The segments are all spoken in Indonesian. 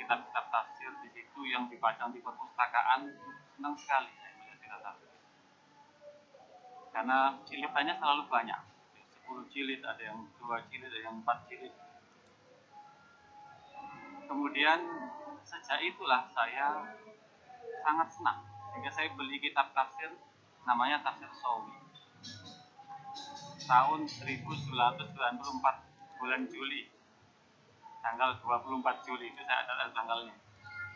kitab-kitab tafsir di situ yang dipajang di perpustakaan, senang sekali saya melihat kitab tafsir. Karena jilidannya selalu banyak, 10 jilid, ada yang 2 jilid, ada yang 4 jilid. Kemudian sejak itulah saya sangat senang, sehingga saya beli kitab tafsir namanya Tafsir Shawi. Tahun 1994 bulan Juli, tanggal 24 Juli itu saya ada tanggalnya.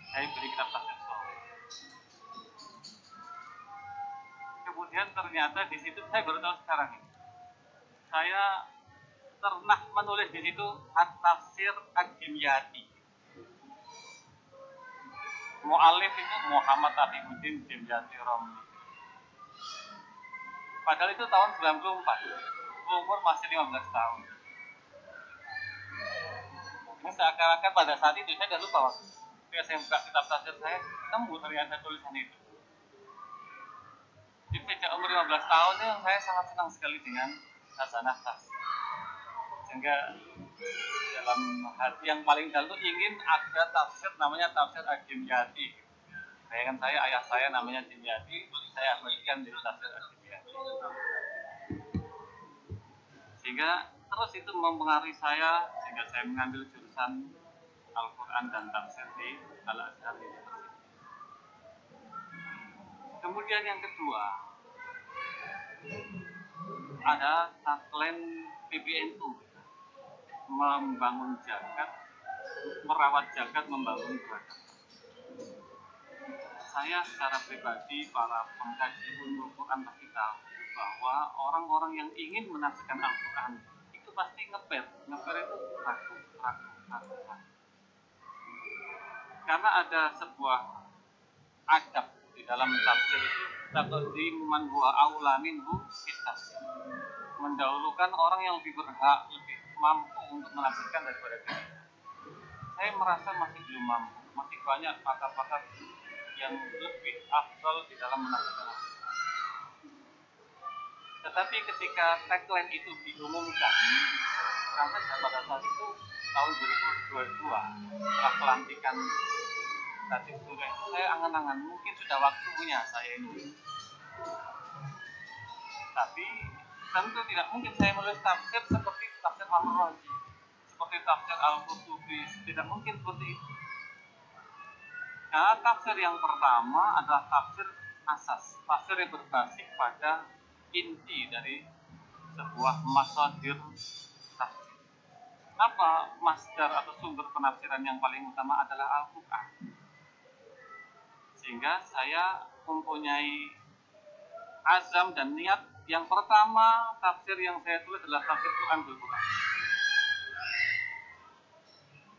Saya beli kitab Tafsir Shawi. Kemudian ternyata di situ saya baru tahu sekarang ini. Saya pernah menulis di situ At-Tafsir Ad-Dimyati. Mu'alif itu Muhammad Afiquddin Dimyati Romli. Padahal itu tahun 94, umur masih 15 tahun. Ini seakan-akan pada saat itu saya sudah lupa waktu. Ketika saya buka kitab tafsir saya, nemu ternyata tulisan itu. Di sejak umur 15 tahun itu saya sangat senang sekali dengan khazanah tafsir. Sehingga dalam hati yang paling dalam itu ingin ada tafsir namanya Tafsir Ad-Dimyati. Bayangkan saya, ayah saya namanya Dimyati, saya berikan di Tafsir Ad-Dimyati. Sehingga terus itu mempengaruhi saya, sehingga saya mengambil jurusan Al-Quran dan Tafsir di Al-Azhar University. Kemudian yang kedua, ada tagline PBNU, membangun jagat, merawat jagat, membangun beragam. Saya secara pribadi, para pengkaji ulumul Quran pasti tahu bahwa orang-orang yang ingin menafsirkan Al-Quran itu pasti ngeper itu ragu. Karena ada sebuah adab di dalam tafsir itu, taqdimu man huwa aula minhu fit-tafsir. Mendahulukan orang yang lebih berhak, lebih mampu untuk menafsirkan daripada kita. Saya merasa masih belum mampu, masih banyak pakar-pakar yang lebih afdal di dalam menafsirkan. Tetapi ketika tagline itu diumumkan, karena pada saat itu tahun 2022 setelah pelantikan Tafsir Surah itu, saya angan-angan mungkin sudah waktunya saya ini. Tapi tentu tidak mungkin saya menulis tafsir seperti tafsir Al-Razi, seperti tafsir Al-Qurtubi, tidak mungkin seperti itu. Nah, tafsir yang pertama adalah tafsir asas, tafsir yang berbasis pada inti dari sebuah masadir tafsir. Apa masdar atau sumber penafsiran yang paling utama adalah Al-Quran. Sehingga saya mempunyai azam dan niat, yang pertama tafsir yang saya tulis adalah tafsir Quran bil Quran.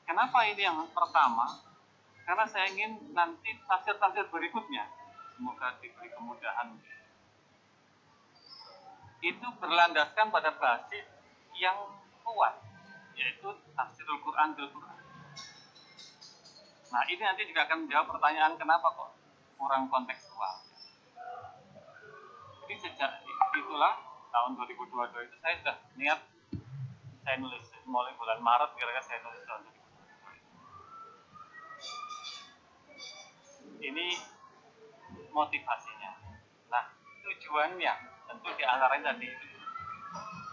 Kenapa ini yang pertama? Karena saya ingin nanti tafsir-tafsir berikutnya, semoga diberi kemudahan, itu berlandaskan pada basis yang kuat, yaitu tafsirul Quran bil Quran. Nah, ini nanti juga akan menjawab pertanyaan kenapa kok kurang kontekstual. Jadi sejak itulah tahun 2022 itu saya sudah niat, saya nulis mulai bulan Maret kira-kira saya nulis tahun 2022. Ini motivasinya. Nah, tujuannya tentu di antaranya tadi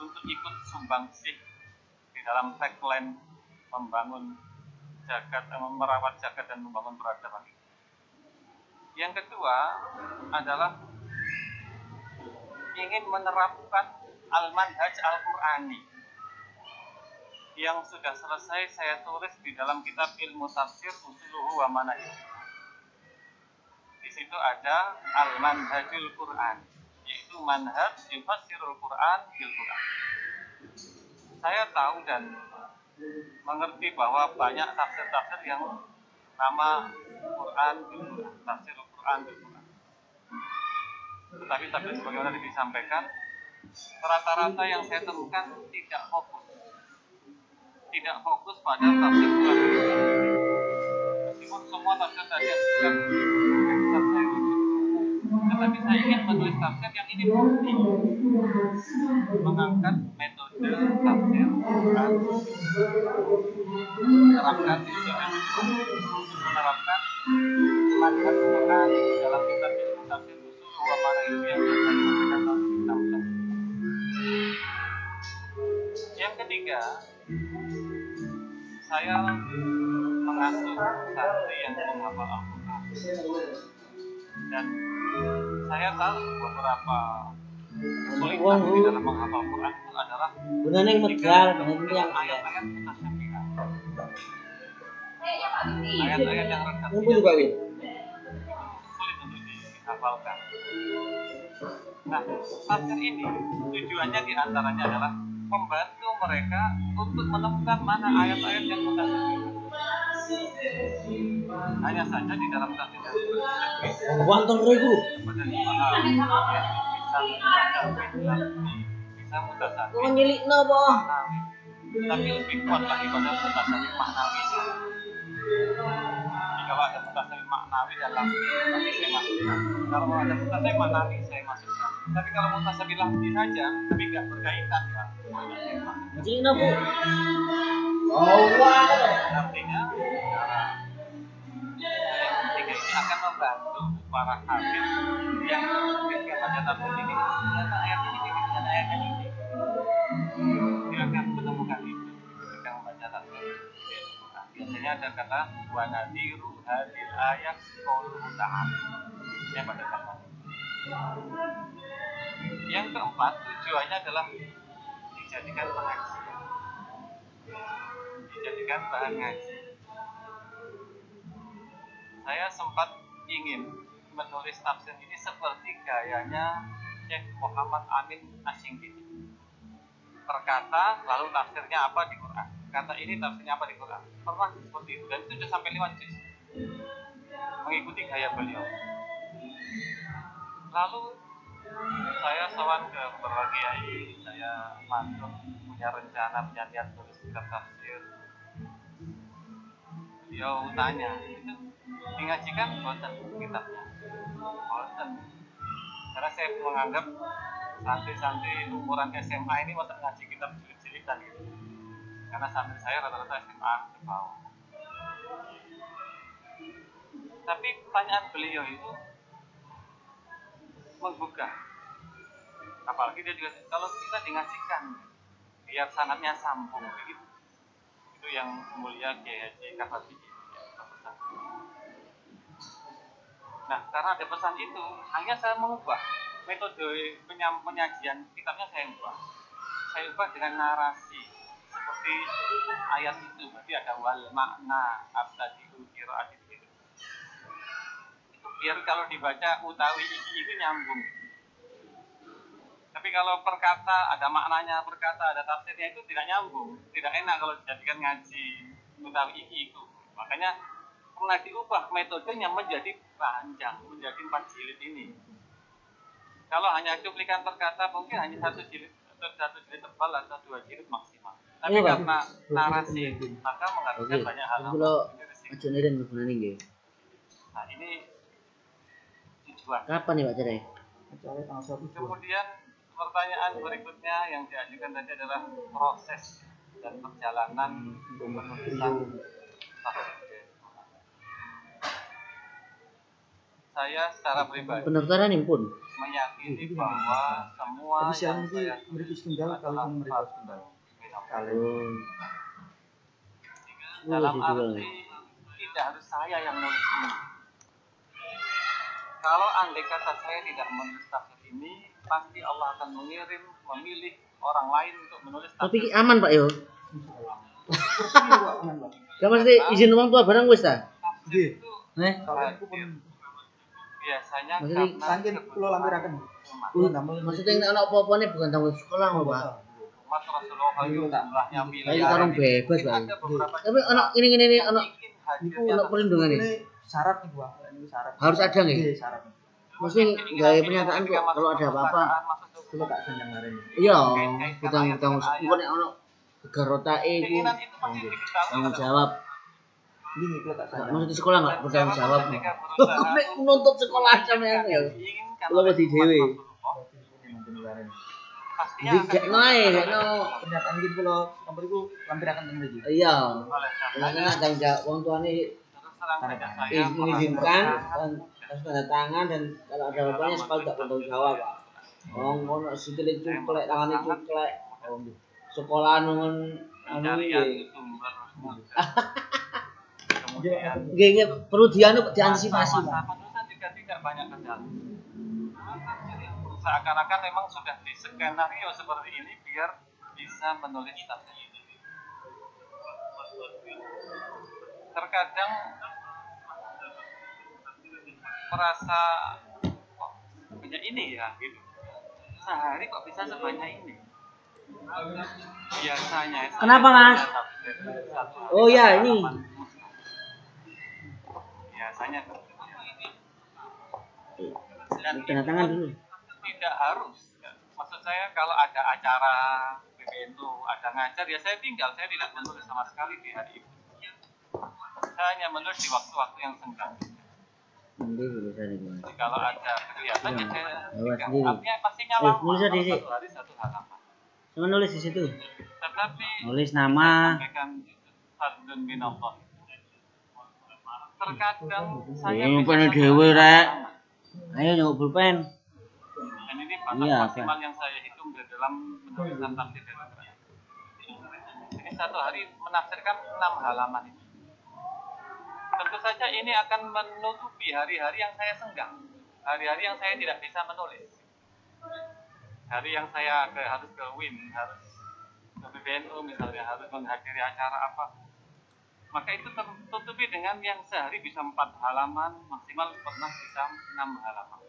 untuk ikut sumbangsih di dalam tagline membangun jagat, merawat jagat dan membangun peradaban. Yang kedua adalah ingin menerapkan al-manhaj al-Qur'ani yang sudah selesai saya tulis di dalam kitab ilmu tafsir Usuluhu wa Manahij. Di situ ada al-manhajul Qur'an, yaitu manhaj yufassirul Qur'an bil Qur'an. Saya tahu dan mengerti bahwa banyak tafsir-tafsir yang nama Quran bil Quran, tafsir Quran bil Quran. Tetapi sebagaimana disampaikan, rata-rata yang saya temukan tidak fokus pada tafsir Quran bil Quran. Meskipun semua tafsir tadi yang sudah saya rujuk, tetapi tapi saya ingin menulis tafsir yang ini murni, mengangkat metode tafsir Quran, menerapkan istilah, menerapkan manhaj Quran dalam kitab ilmu tafsir usul wa manahiyu yang saya sampaikan tahun 2016. Yang ketiga, saya mengasuh santri yang menghafal Al-Quran, dan saya tahu beberapa kesulitan di dalam menghafal Quran itu adalah ayat-ayat mutasyabihat, ayat-ayat yang redaksinya sulit untuk dihafalkan. Nah, tafsir ini tujuannya diantaranya adalah membantu mereka untuk menemukan mana ayat-ayat yang mutasyabihat. Hanya saja di dalam tafsir yang bisa mutasyabihat, tapi lebih kuat lagi pada mutasyabihat maknawi. Kalau ada mutasyabihat maknawi dalam tapi saya masukkan. Kalau ada mutasyabihat maknawi saya masukkan. Tapi kalau mutasyabihat lafzi saja tapi nggak berkaitan ya, Cina bu. Artinya yang ketiga ini akan membantu para hafiz yang ketika baca tafsir ini ternyata ayat ini dengan ayat ini. Dia akan menemukan itu ketika membaca tafsir. Biasanya ada kata wa nadiru hadil ayat qauluhu ta'ala. Ini pada kalimat. Yang keempat, tujuannya adalah dijadikan pengajian, dijadikan bahan ngaji. Saya sempat ingin menulis tafsir ini seperti gayanya Syekh Muhammad Amin Asyingkiti. Perkata lalu tafsirnya apa di Quran, kata ini tafsirnya apa di Quran, pernah seperti itu, dan itu sudah sampai 5 juz mengikuti gaya beliau. Lalu saya sowan ke beberapa kiai, saya masuk punya rencana, punya niat tulis kitab tafsir. Beliau tanya, itu mengajikan boten kitabnya? Boten. Karena saya menganggap santri-santri umuran SMA ini masa ngaji kitab jilid-jilidan gitu. Karena santri saya rata-rata SMA ke bawah. Tapi pertanyaan beliau itu menggugah. Apalagi dia juga kalau kita dingasihkan biar sanadnya sambung begitu. Itu yang mulia Kiai Haji Kafabi. Nah, karena ada pesan itu, hanya saya mengubah metode penyajian kitabnya, saya ubah dengan narasi seperti ayat itu. Berarti ada wal makna abtadi'u qiraat itu. Biar kalau dibaca utawi itu nyambung. Tapi kalau perkata ada maknanya, perkata ada tafsirnya, itu tidak nyambung, tidak enak kalau dijadikan ngaji utawi itu. Makanya pernah diubah metodenya menjadi panjang, menjadi 4 jilid ini. Kalau hanya cuplikan perkata mungkin hanya 1 jilid atau 1 jilid tebal atau 2 jilid maksimal. Tapi karena narasi maka mengharuskan banyak hal. Nah, ini tujuan. Kapan nih Pak Cerai? Kemudian pertanyaan berikutnya yang diajukan tadi adalah proses dan perjalanan penulisan tafsir. Saya secara pribadi pendaftaran pun meyakini bahwa semua yang saya tulis adalah dalam arti tidak harus saya yang nulis ini. Kalau andai kata saya tidak menulis tafsir ini, pasti Allah akan memilih orang lain untuk menulis tafsir. Tapi aman Pak yo. Gak mesti izin orang tua barang wis ta? Nggih. Biasanya saking kula lampiraken. Maksudnya nek ana apa-apane bukan tanggung sekolah lho Pak. Umat Rasulullah itu jumlahnya Ayo tarung bebas Pak. Tapi ana ini ana iku ana perlindungan iki. Syarat nih Pak, ini syarat. Harus ada nggih? Nggih, syarat. Mesti gawe pernyataan kok kalau ada apa-apa. Kula tak sanjang ngarene. Iya, kita sekolah nek ana gegarotake iku tanggung jawab. Ini kula tak sanjang. Maksud sekolah enggak bertanggung jawab. Nek menuntut sekolah sampean ya. diinginkan Kula wedi dhewe. pastinya Jadi gak nae, gak no. Pernyataan gitu kalau nomor itu lampir akan temu lagi. Iya. oleh Karena karenanya kan ada wong tuane terus terang saja saya mengizinkan merasa dan harus tanda tangan dan kalau ada apa-apanya sekali tak bertanggung jawab, Pak. Ono sikile cuklek, tangane cuklek. Sekolahan ngon anu pencarian iki. sumber kemudian Nggih, perlu diantisipasi, Pak. masa penulisan juga tidak banyak kendala. Seakan-akan memang sudah di skenario seperti ini biar bisa menulis status. Terkadang merasa kok banyak ini ya gitu. Sehari kok bisa sebanyak ini? Biasanya saya Kenapa, Mas? satu hari Oh ya, satu ini. halaman. Biasanya dan Tanda tangan dulu. tidak harus. Maksud saya kalau ada acara PBNU, ada ngajar ya saya tinggal, saya tidak menulis sama sekali di hari itu. Saya hanya menulis di waktu-waktu yang senggang. Nanti tulisan itu, Mas. Jadi kalau ada kegiatan ya saya Bawa tinggal. sendiri. Artinya pastinya lama, Nulis aja, kalau Dik. satu hari satu halaman. Cuma nulis di situ. Tetapi Nulis saya nama. sampaikan fardun minallah. Terkadang saya Ini bisa pen satu dewe, hari Rek. halaman. Ayo nyok pulpen. Dan ini batas Iya, maksimal yang saya hitung di dalam menulisan tafsir dan Al-Quran. Ini satu hari menafsirkan 6 halaman ini. Tentu saja ini akan menutupi hari-hari yang saya senggang, hari-hari yang saya tidak bisa menulis, hari yang saya harus ke WIN, harus ke PBNU misalnya, harus menghadiri acara apa. Maka itu tertutupi dengan yang sehari bisa 4 halaman, maksimal pernah bisa 6 halaman.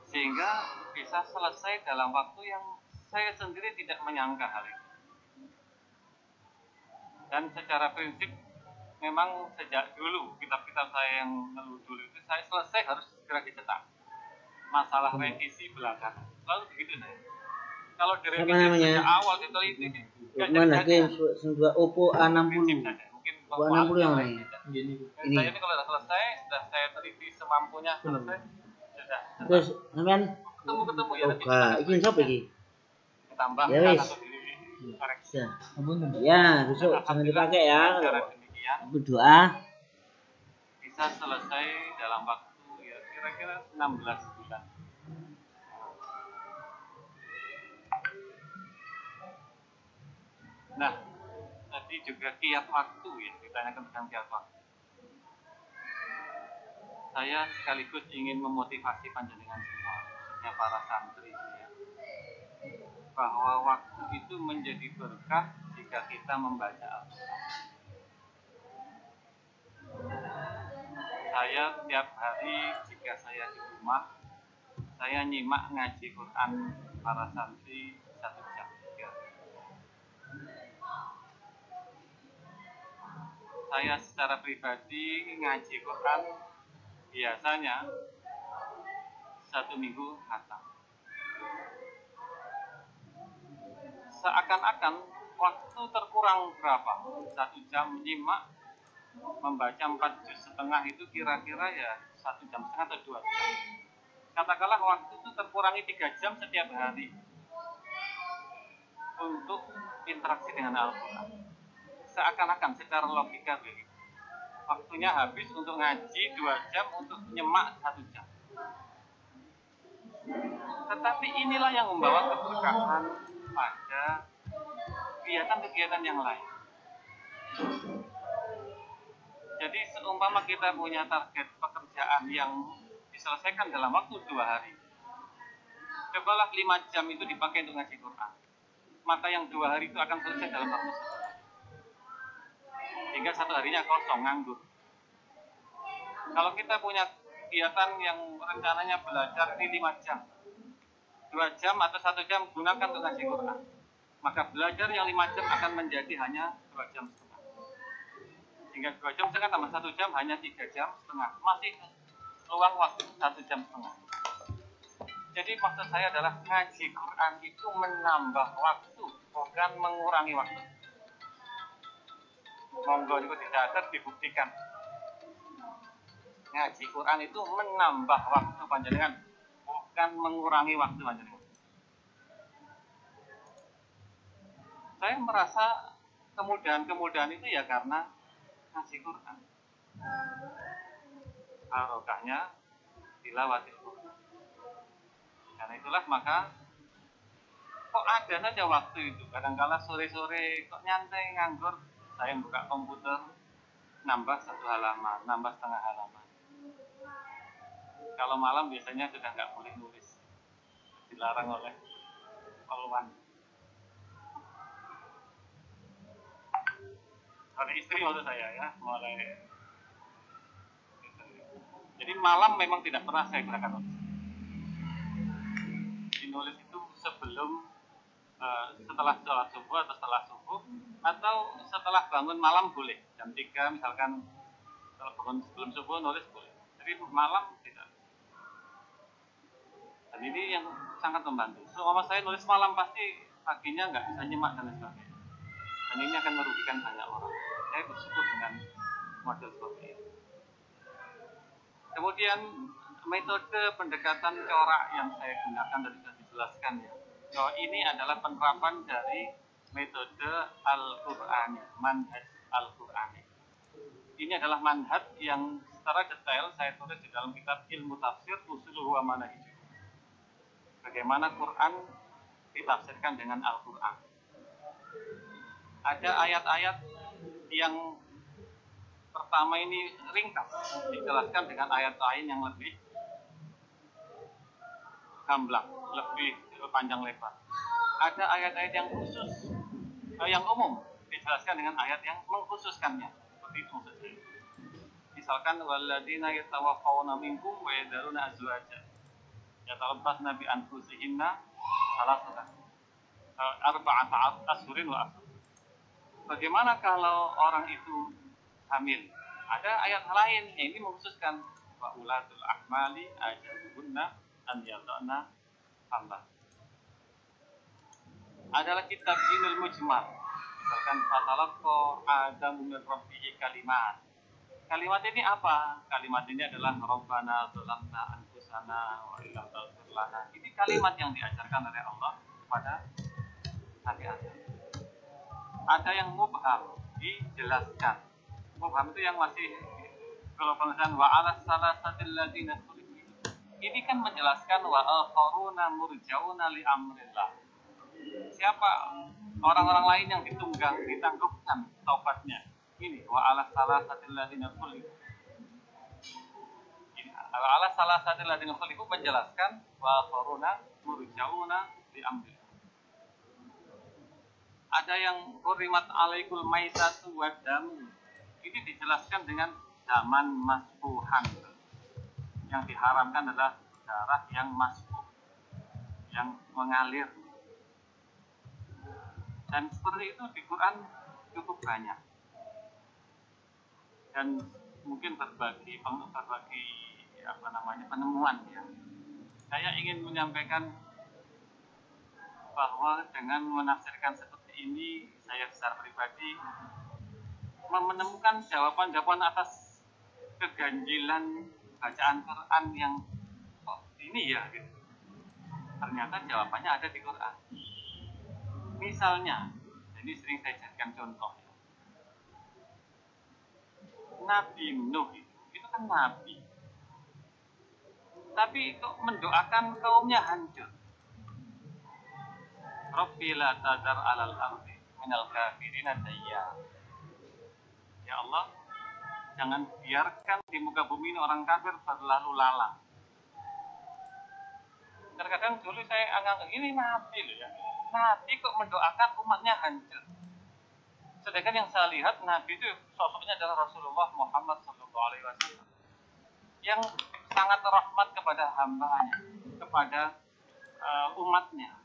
Sehingga bisa selesai dalam waktu yang saya sendiri tidak menyangka hal itu. Dan secara prinsip memang sejak dulu kitab-kitab saya yang dulu itu saya selesai harus segera dicetak. Masalah revisi belakangan. Lalu begitu saya. Kalau direvisi sejak awal diteliti Mana game sebuah Oppo A60. mungkin Oppo A60 yang lain. Gini. ini. Saya ini kalau sudah selesai, sudah saya teliti semampunya selesai, sudah. Terus sampean Ketemu ya nanti Oke, iki sapa iki? ditambahkan Ya, wis. atau dikoreksi. Ya. Ampun. Ya, besok jangan dipakai ya. Cara demikian Aku doa. bisa selesai dalam waktu ya kira-kira 16 bulan. Nah, tadi juga kiat waktu ya, ditanyakan tentang kiat waktu. Saya sekaligus ingin memotivasi panjenengan semua, khususnya para santri ya, bahwa waktu itu menjadi berkah jika kita membaca Al-Quran. Saya tiap hari jika saya di rumah, saya nyimak ngaji Quran para santri 1 jam. Ya. Saya secara pribadi ngaji Quran biasanya 1 minggu khatam. Seakan-akan waktu terkurang berapa? 1 jam nyimak membaca 4 juz setengah itu kira-kira ya 1 jam setengah atau 2 jam. Katakanlah waktu itu terkurangi 3 jam setiap hari untuk interaksi dengan Al-Quran. Seakan-akan secara logika begitu. Waktunya habis untuk ngaji 2 jam, untuk nyemak 1 jam. Tetapi inilah yang membawa keberkahan pada kegiatan-kegiatan yang lain. Jadi seumpama kita punya target pekerjaan yang diselesaikan dalam waktu 2 hari, cobalah 5 jam itu dipakai untuk ngaji Quran, maka yang 2 hari itu akan selesai dalam waktu 1 hari. Hingga 1 harinya kosong, nganggur. Kalau kita punya kegiatan yang rencananya belajar di 5 jam, 2 jam atau 1 jam gunakan untuk ngaji Quran, maka belajar yang 5 jam akan menjadi hanya 2 jam setengah. Hingga 2 jam setengah tambah 1 jam hanya 3 jam setengah. Masih luang waktu 1 jam setengah. Jadi maksud saya adalah ngaji Quran itu menambah waktu, bukan mengurangi waktu. Monggo itu dicatat, dibuktikan. ngaji Quran itu menambah waktu panjenengan, bukan mengurangi waktu panjenengan. Saya merasa kemudahan itu ya karena ngaji Quran. Barokahnya tilawatil Quran. Karena itulah maka kok ada saja waktu itu. Kadang-kala sore-sore kok nyantai nganggur, saya buka komputer, nambah 1 halaman, nambah setengah halaman. Kalau malam biasanya sudah nggak boleh nulis, dilarang oleh polwan. Oleh istri maksud saya ya, mulai. Jadi malam memang tidak pernah saya gunakan nulis. Dinulis itu sebelum, setelah sholat subuh atau setelah subuh, atau setelah bangun malam boleh. Jam 3 misalkan, kalau bangun sebelum subuh nulis boleh. Jadi malam tidak. Dan ini yang sangat membantu. Selama saya nulis malam pasti paginya nggak bisa nyimak dan lain sebagainya. Dan ini akan merugikan banyak orang. Saya bersyukur dengan model seperti ini. Kemudian metode pendekatan corak yang saya gunakan dan sudah dijelaskan ya. Bahwa ini adalah penerapan dari metode Al-Qur'ani, manhaj Al-Qur'ani. Ini adalah manhaj yang secara detail saya tulis di dalam kitab Ilmu Tafsir Usuluhu wa Manahijuh. Bagaimana Quran ditafsirkan dengan Al-Quran. Ada ayat-ayat yang pertama ini ringkas, dijelaskan dengan ayat lain yang lebih gamblang, lebih panjang lebar. Ada ayat-ayat yang khusus, yang umum, dijelaskan dengan ayat yang mengkhususkannya. Seperti itu maksudnya. Misalkan walladzina yatawaffawna minkum wa yadharuna azwaja yatarabbasna bi anfusihinna arba'ata ashhurin wa ashhur. Bagaimana kalau orang itu hamil? Ada ayat lain yang ini mengkhususkan wa ulatul ahmali ajaluhunna an yadana hamla. Adalah kitab Jinul Mujmal. Misalkan fatalaqqa Adamu min rabbihi kalimat. Kalimat ini apa? Kalimat ini adalah Rabbana dzalamna anfusana wa illam taghfir lana. Ini kalimat yang diajarkan oleh Allah kepada Nabi Adam. Ada yang mubham, dijelaskan. Mubham itu yang masih kalau penulisan wa ala salasatil ladzina khuliqu. Ini kan menjelaskan wa akharuna murjauna li amrillah. Siapa orang-orang lain yang ditangguhkan taubatnya? Ini wa ala salasatil ladzina khuliqu. Wa ala salasatil ladzina khuliqu menjelaskan wa akharuna murjauna li amrillah. Ada yang hurimat alaikul maitatu wa damu. Ini dijelaskan dengan daman masfuhan. Yang diharamkan adalah darah yang masfuh, yang mengalir. Dan seperti itu di Quran cukup banyak. Dan mungkin berbagi penemuan ya. Saya ingin menyampaikan bahwa dengan menafsirkan seperti ini, saya secara pribadi menemukan jawaban-jawaban atas keganjilan bacaan Quran yang kok ini ya gitu. Ternyata jawabannya ada di Quran. Misalnya, ini sering saya jadikan contoh ya. Nabi Nuh itu kan nabi, tapi kok mendoakan kaumnya hancur. Rabbi la tadar alal ardi minal kafirina dayya. Ya Allah, jangan biarkan di muka bumi ini orang kafir berlalu lalang. Terkadang dulu saya anggap ini nabi loh ya. Nabi kok mendoakan umatnya hancur. Sedangkan yang saya lihat nabi itu sosoknya adalah Rasulullah Muhammad SAW yang sangat rahmat kepada hambanya, kepada umatnya.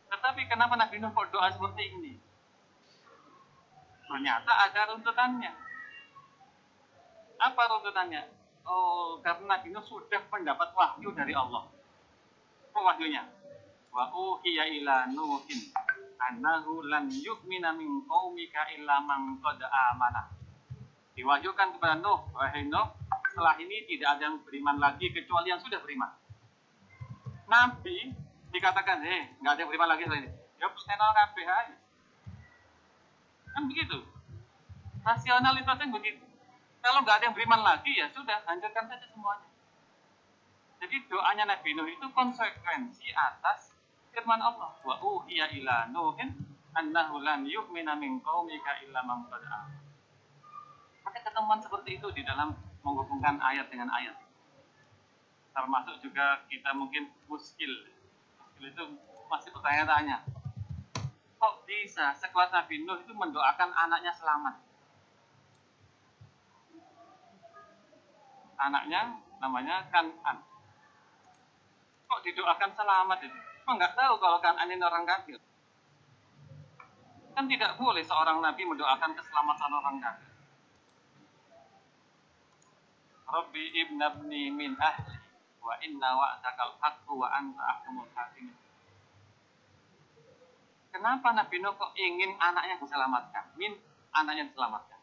Tetapi kenapa Nabi Nuh berdoa seperti ini? Ternyata ada runtutannya. Apa runtutannya? Oh, karena Nabi Nuh sudah mendapat wahyu dari Allah. Apa wahyunya? Wa uhiya ila Nuhin annahu lan yu'mina min qaumika illa man qad amana. Diwahyukan kepada Nuh, wahai Nuh, setelah ini tidak ada yang beriman lagi kecuali yang sudah beriman. Nabi dikatakan, nggak ada yang beriman lagi setelah ini. Ya, channel KBH aja. Kan begitu. Rasionalitasnya begitu. Kalau nggak ada yang beriman lagi, ya sudah, hancurkan saja semuanya. Jadi doanya Nabi Nuh itu konsekuensi atas firman Allah. Wa uhiya ila Nuhin annahu lan yu'mina min qaumika illa man qad amana. Maka ketemuan seperti itu di dalam menghubungkan ayat dengan ayat. Termasuk juga kita mungkin muskil. Muskil itu masih bertanya-tanya. Kok bisa sekelas Nabi Nuh itu mendoakan anaknya selamat? Anaknya namanya Kan'an. Kok didoakan selamat itu? Emang nggak tahu kalau Kan'an ini orang kafir. Kan tidak boleh seorang nabi mendoakan keselamatan orang kafir. Rabbi ibnabni min ahli wa inna wa'dakal haqqu wa anta ahkamul hakimin. Kenapa Nabi Nuh kok ingin anaknya diselamatkan? Anaknya diselamatkan.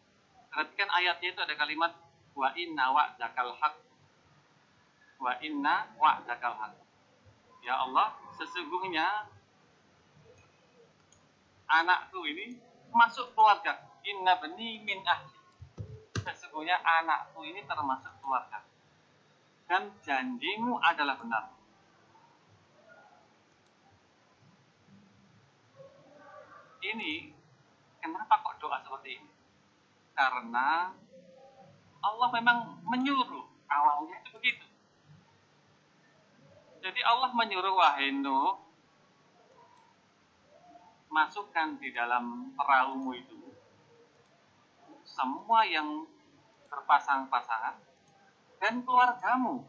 Berarti kan ayatnya itu ada kalimat wa inna wa'dakal haqq. Wa inna wa'dakal haqq. Ya Allah, sesungguhnya anakku ini masuk keluarga. Inna bani min ahli. Sesungguhnya anakku ini termasuk keluarga. Dan janjimu adalah benar. Ini, kenapa kok doa seperti ini? Karena Allah memang menyuruh. Awalnya itu begitu. Jadi Allah menyuruh wahai Nuh, masukkan di dalam perahumu itu semua yang berpasang-pasangan dan keluargamu.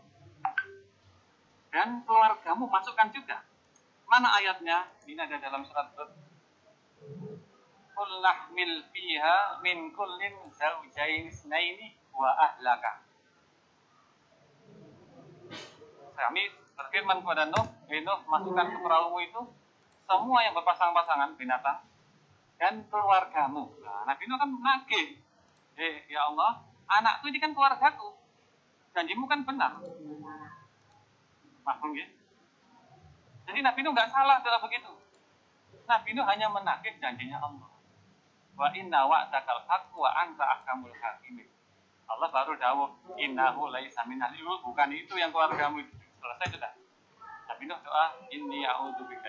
Dan keluargamu masukkan juga. Mana ayatnya? Ini ada dalam surat Hud. Qul lahmil fiha min kullin zawjayn itsnaini wa ahlaka. Kami berfirman kepada Nuh, Nuh, masukkan ke perahumu itu semua yang berpasang-pasangan binatang dan keluargamu. Nah, Nabi Nuh kan nagih. Ya Allah, anakku ini kan keluargaku. Janjimu kan benar. Mahfum ya? Jadi Nabi Nuh nggak salah dalam begitu. Nabi Nuh hanya menagih janjinya Allah. Wa inna wa'dakal haqqu wa anta ahkamul hakimin. Allah baru dawuh, innahu laisa minal ibu, bukan itu yang keluargamu itu. Selesai sudah. Nabi Nuh doa, inni a'udzubika.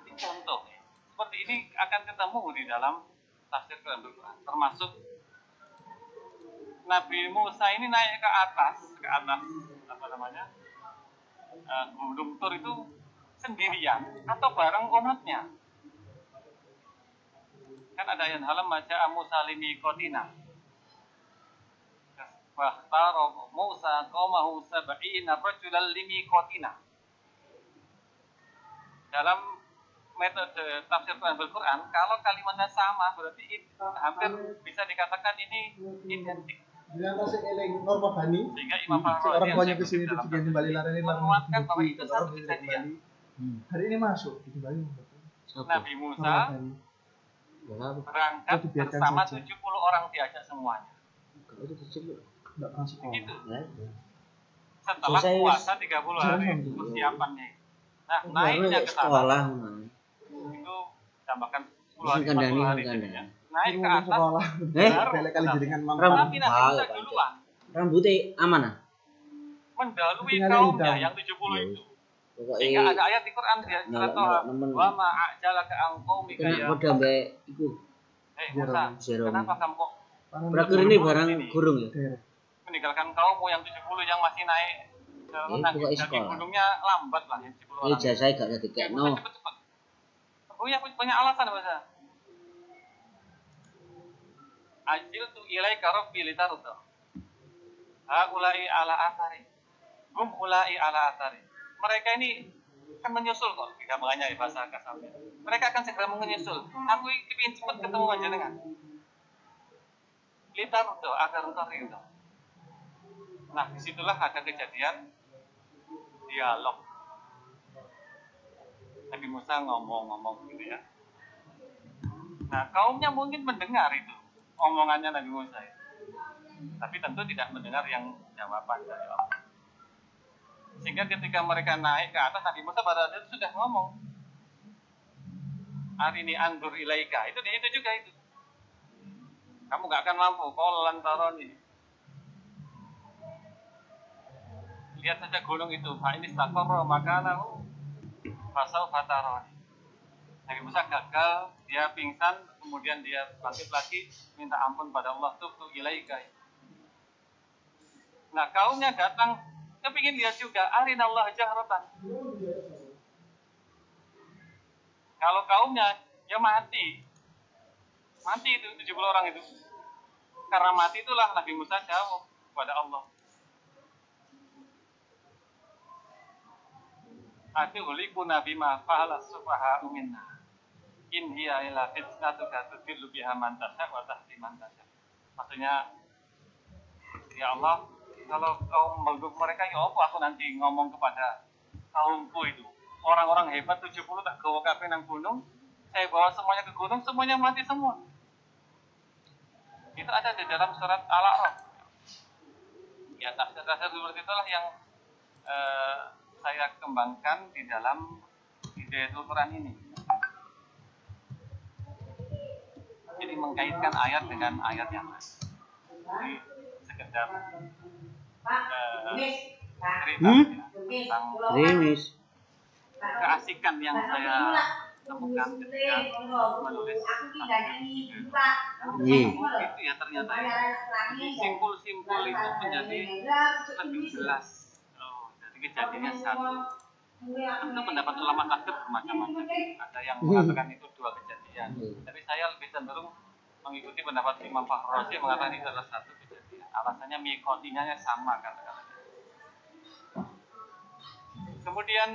Ini contoh. Seperti ini akan ketemu di dalam tafsir Al-Quran. Termasuk Nabi Musa ini naik ke atas apa namanya? Gunung Tur itu sendirian atau bareng umatnya. Kan ada yang halam maja Musa limiqatina. Fahtaro Musa qaumahu sab'ina rajulan limiqatina. Dalam metode tafsir Al-Quran, kalau kalimatnya sama berarti hampir bisa dikatakan ini identik. Sehingga Imam Fahrawi orang banyak kesini itu juga kembali larang menguatkan bahwa itu satu kejadian. Hari ini masuk itu kembali. Nabi Musa berangkat bersama 70 orang diajak semuanya. Begitu. Setelah puasa 30 hari persiapannya. Nah, naiknya ke sana itu tambahkan 10 hari, 40 hari jadinya. Naik ke atas. Kali jaringan Tapi Nabi Musa duluan. Rambutnya amanah. Mendalui kaumnya yang 70 itu. Sehingga ada ayat di Quran dia kata wa ma a'jalaka an qaumika ya. Kena mbek iku. Musa, kenapa kamu kok Berakhir ini barang gurung ya. meninggalkan kaummu yang 70 yang masih naik ke gunungnya lambat lah ya 70 orang. Ijazah gak ada dikekno. Cepet-cepet. Punya alasan Mas. Ajil tu ilaika rabbi litarda. Haulai ala athari. Hum ulai ala athari. Mereka ini akan menyusul kok, tidak mengenai bahasa kasarnya. Mereka akan segera menyusul. Aku ingin cepat ketemu panjenengan. Litarda agar engkau ridho. Nah, disitulah ada kejadian dialog. Nabi Musa ngomong gitu ya. Nah, kaumnya mungkin mendengar itu. omongannya Nabi Musa itu. Tapi tentu tidak mendengar yang jawaban dari Allah. Sehingga ketika mereka naik ke atas, Nabi Musa pada saat itu sudah ngomong, "Arini andur ilaika." Itu juga itu. Kamu gak akan mampu, kolan taroni. Lihat saja gunung itu, fa ini istaqarra makanahu fasawfa tarani. Nabi Musa gagal, dia pingsan, kemudian dia bangkit lagi, minta ampun pada Allah, tubtu ilaika. Nah, kaumnya datang, kepingin lihat juga, arinallah jahratan. Kalau kaumnya, ya mati itu 70 orang itu. Karena mati itulah Nabi Musa jawab kepada Allah, "Atuhliku nabi ma fa'ala sufaha'u minna. In hiya illa fitnatuka tudillu biha man tasya wa tahdi man tasya." Maksudnya, ya Allah, kalau kau meluk mereka, ya apa aku nanti ngomong kepada kaumku itu. Orang-orang hebat 70 tak gawa kabeh nang gunung, saya bawa semuanya ke gunung, semuanya mati semua. Itu ada di dalam surat Al-A'raf. Ya, tafsir-tafsir seperti itulah yang saya kembangkan di dalam Hidayatul Quran ini. Jadi mengkaitkan ayat dengan ayat yang lain. Jadi sekedar cerita tentang keasikan yang saya temukan ketika menulis itu ya ternyata ya. Jadi simpul-simpul itu menjadi lebih jelas. Jadi kejadiannya satu. Tentu pendapat ulama tafsir bermacam-macam. Ada yang mengatakan itu 2 kejadian. Tapi saya lebih cenderung mengikuti pendapat Imam Fakhr Razi mengatakan itu adalah 1 kejadian. Alasannya mikotinya sama kata-kata. Kemudian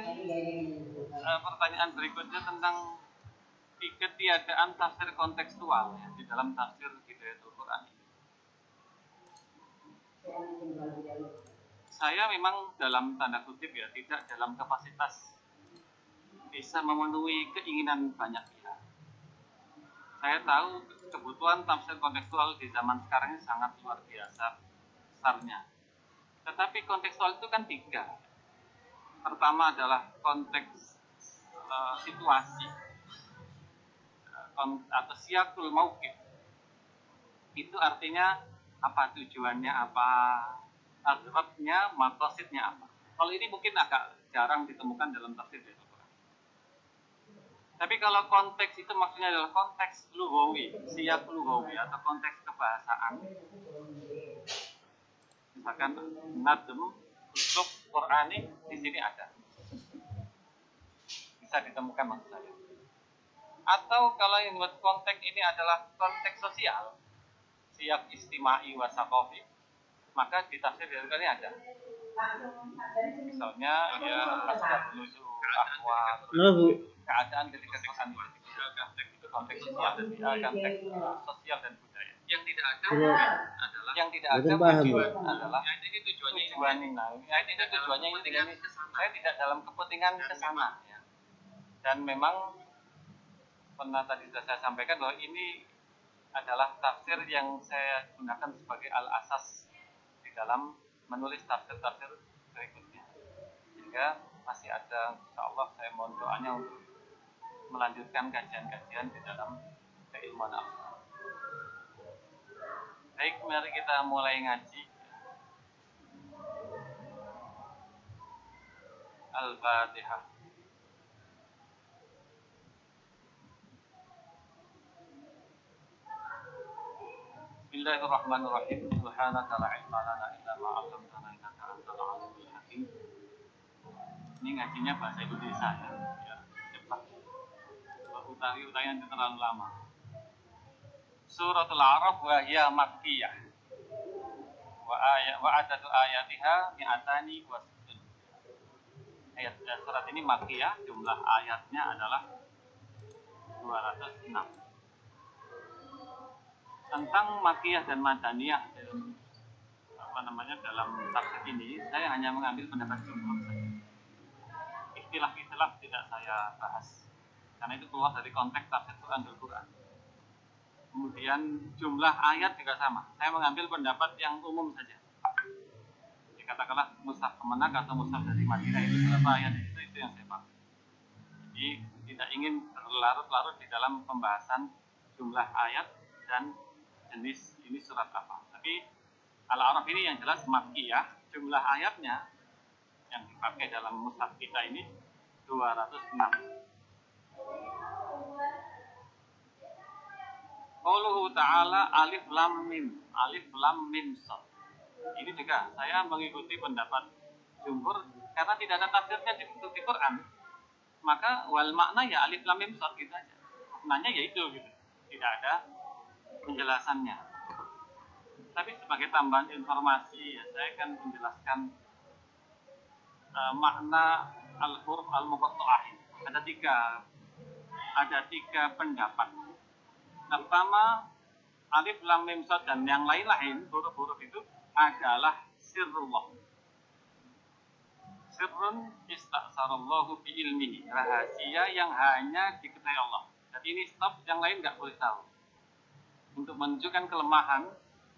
pertanyaan berikutnya tentang ketiadaan tafsir kontekstual ya, di dalam tafsir Hidayatul Quran. Saya memang dalam tanda kutip ya, tidak dalam kapasitas bisa memenuhi keinginan banyak pihak. Saya tahu kebutuhan tafsir kontekstual di zaman sekarang ini sangat luar biasa besarnya. Tetapi kontekstual itu kan 3. Pertama adalah konteks situasi atau siyaqul mauqif. Itu artinya apa tujuannya, apa aghrabnya, maqasidnya apa. Kalau ini mungkin agak jarang ditemukan dalam tafsir Al-Quran. Tapi kalau konteks itu maksudnya adalah konteks lughawi, siyaq lughawi atau konteks kebahasaan. Misalkan nadm, uslub Qur'ani di sini ada. Bisa ditemukan maksud saya. Atau kalau yang buat konteks ini adalah konteks sosial, siyaq istimai wa saqafi, maka di tafsir ini ada. Misalnya ya asbab nuzul, ahwal, keadaan ketika Quran itu konteks sosial dan sosial dan budaya. Yang tidak ada adalah ini tujuannya. Nah, ini tujuannya ini dengan saya tidak dalam kepentingan kesana ya. Dan memang pernah tadi sudah saya sampaikan bahwa ini adalah tafsir yang saya gunakan sebagai al-asas di dalam menulis tafsir-tafsir berikutnya. Sehingga masih ada, insya Allah saya mohon doanya untuk melanjutkan kajian-kajian di dalam keilmuan al-Quran. Baik, mari kita mulai ngaji. Al-Fatihah. Bismillahirrahmanirrahim. Subhanaka la ilma lana illa ma 'allamtana innaka antal 'alimul hakim. Ini ngajinya bahasa Indonesia ya. Cepat. Utari-utarian terlalu lama. Suratul A'raf wa hiya makkiyah. Wa adadu ayatiha mi'atani wa sittun. Ayat surat ini makkiyah, jumlah ayatnya adalah 206. Tentang makkiyah dan madaniyah dalam tafsir ini saya hanya mengambil pendapat jumhur saja. Istilah-istilah tidak saya bahas karena itu keluar dari konteks tafsir Quran. Kemudian Kemudian jumlah ayat juga sama. Saya mengambil pendapat yang umum saja. Katakanlah mushaf Kemenak atau mushaf dari Madinah itu berapa ayat itu yang saya pakai. Jadi tidak ingin berlarut-larut di dalam pembahasan jumlah ayat dan jenis ini surat apa. Tapi Al-A'raf ini yang jelas makkiyah, jumlah ayatnya yang dipakai dalam mushaf kita ini 206. Qauluhu ta'ala alif lam mim sad. Ini juga saya mengikuti pendapat jumhur karena tidak ada tafsirnya di Quran. Maka wal makna ya alif lam mim sad gitu aja. Maknanya ya itu gitu. Tidak ada penjelasannya. Tapi sebagai tambahan informasi ya saya akan menjelaskan makna al-huruf al-muqatta'ah ini. Ada tiga pendapat. Pertama, alif lam mim sad dan yang lain-lain huruf-huruf itu adalah sirrullah. Sirrun ista'sarallahu bi ilmihi, rahasia yang hanya diketahui Allah. Jadi ini stop, yang lain nggak boleh tahu. Untuk menunjukkan kelemahan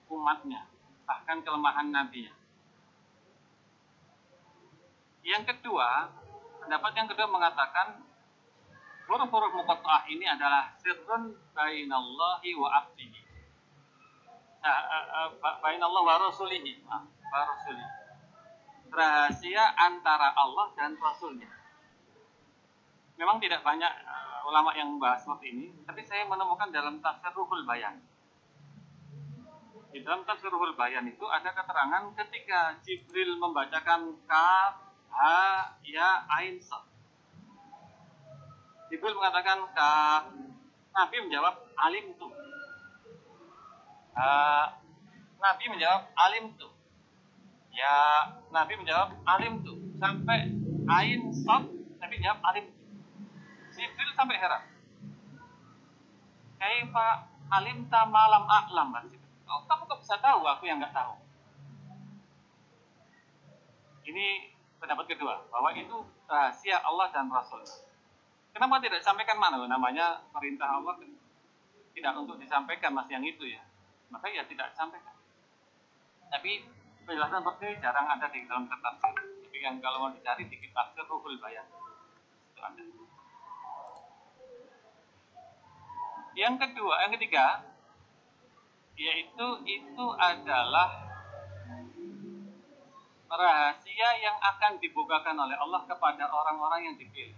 umatnya, bahkan kelemahan nabinya. Yang kedua, pendapat yang kedua mengatakan huruf-huruf muqatta'ah ini adalah sirrun bainallahi wa abdihi. Bainallah wa rasulihi. Rahasia antara Allah dan Rasulnya. Memang tidak banyak ulama yang membahas seperti ini, tapi saya menemukan dalam tafsir Ruhul Bayan. Di dalam tafsir Ruhul Bayan itu ada keterangan ketika Jibril membacakan kaf, ha, ya, ain, sad. Jibril mengatakan kaf, Nabi menjawab alim tu. Nabi menjawab alim tu. Ya, Nabi menjawab alim tu. Sampai ain sad, Nabi menjawab alim tu. Jibril sampai heran. Kaifa alimta malam a'lam. Oh, kamu kok bisa tahu aku yang nggak tahu? Ini pendapat kedua, bahwa itu rahasia Allah dan Rasul. Kenapa tidak disampaikan mana? Namanya perintah Allah tidak untuk disampaikan, mas yang itu ya. Maka ya tidak disampaikan. Tapi penjelasan seperti ini jarang ada di dalam kitab tafsir. Tapi yang kalau mau dicari di kitab tafsir Ruhul Bayan itu ada. Yang ketiga, yaitu itu adalah rahasia yang akan dibukakan oleh Allah kepada orang-orang yang dipilih.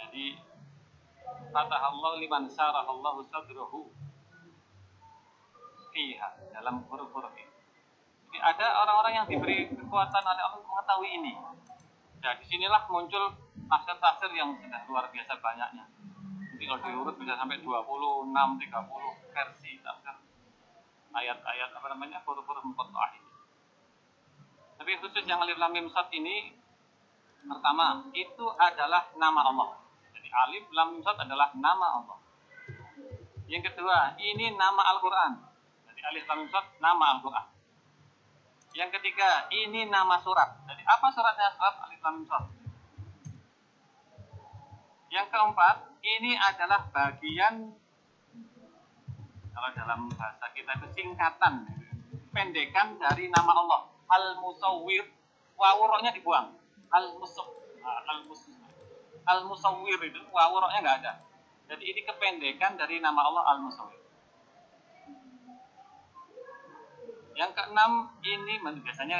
Jadi, fatahallahu liman syarahallahu sadrahu fiha, dalam huruf-huruf ini. Jadi ada orang-orang yang diberi kekuatan oleh Allah mengetahui ini. Nah, disinilah muncul tafsir-tafsir yang sudah luar biasa banyaknya. Jadi kalau diurut bisa sampai 26, 30 versi tafsir ayat-ayat huruf-huruf muqatta'ah ini. Tapi khusus yang alif lam mim sad ini, pertama itu adalah nama Allah. Jadi alif lam mim sad adalah nama Allah. Yang kedua, ini nama Al-Quran. Jadi alif lam mim sad nama Al-Quran. Yang ketiga, ini nama surat. Jadi apa suratnya? Surat alif lam mim sad. Yang keempat, ini adalah bagian, kalau dalam bahasa kita itu singkatan, pendekan dari nama Allah. Al-Musawwir, wawuroknya dibuang. Al-Musawwir itu wawuroknya nggak ada. Jadi ini kependekan dari nama Allah Al-Musawwir. Yang keenam, ini biasanya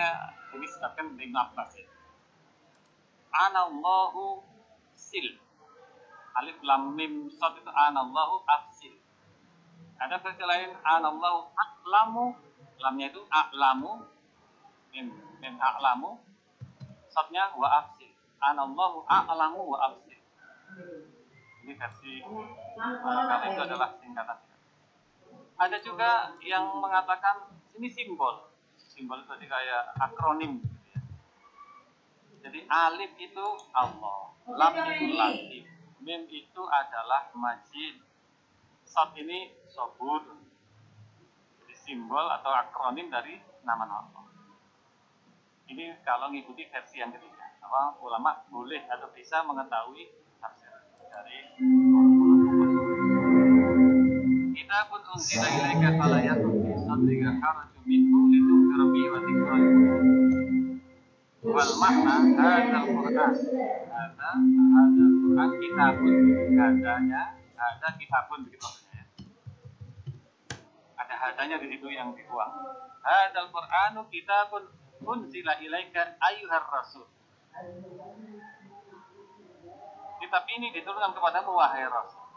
ini disebutkan Ibnu Abbas ya. Anallahu sil. Alif lam mim sad itu anallahu afsil. Ada versi lain anallahu a'lamu, lamnya itu a'lamu, mim a'lamu, sadnya wa afsil. Anallahu a'lamu wa afsil. Ini versi karena itu adalah singkatan. Ada juga yang mengatakan ini simbol itu jadi kayak akronim gitu ya. Jadi alif itu Allah, lam itu latif, mim itu adalah majid, sad ini sobur. Jadi simbol atau akronim dari nama Allah. Ini kalau ngikuti versi yang ketiga, ulama boleh atau bisa mengetahui tafsir dari kitabun unzila ilaika fala yakun fi sadrika harajun minhu litunzira bihi wa dzikra lil muttaqin. Wal makna hadzal Qur'an. Hadzal Qur'an kitabun, ada kitabun begitu maksudnya ya. Ada hadanya di situ yang dibuang. Hadzal Qur'anu kitabun unzila ilaika ayyuhar rasul. Kitab ini diturunkan kepadamu wahai rasul.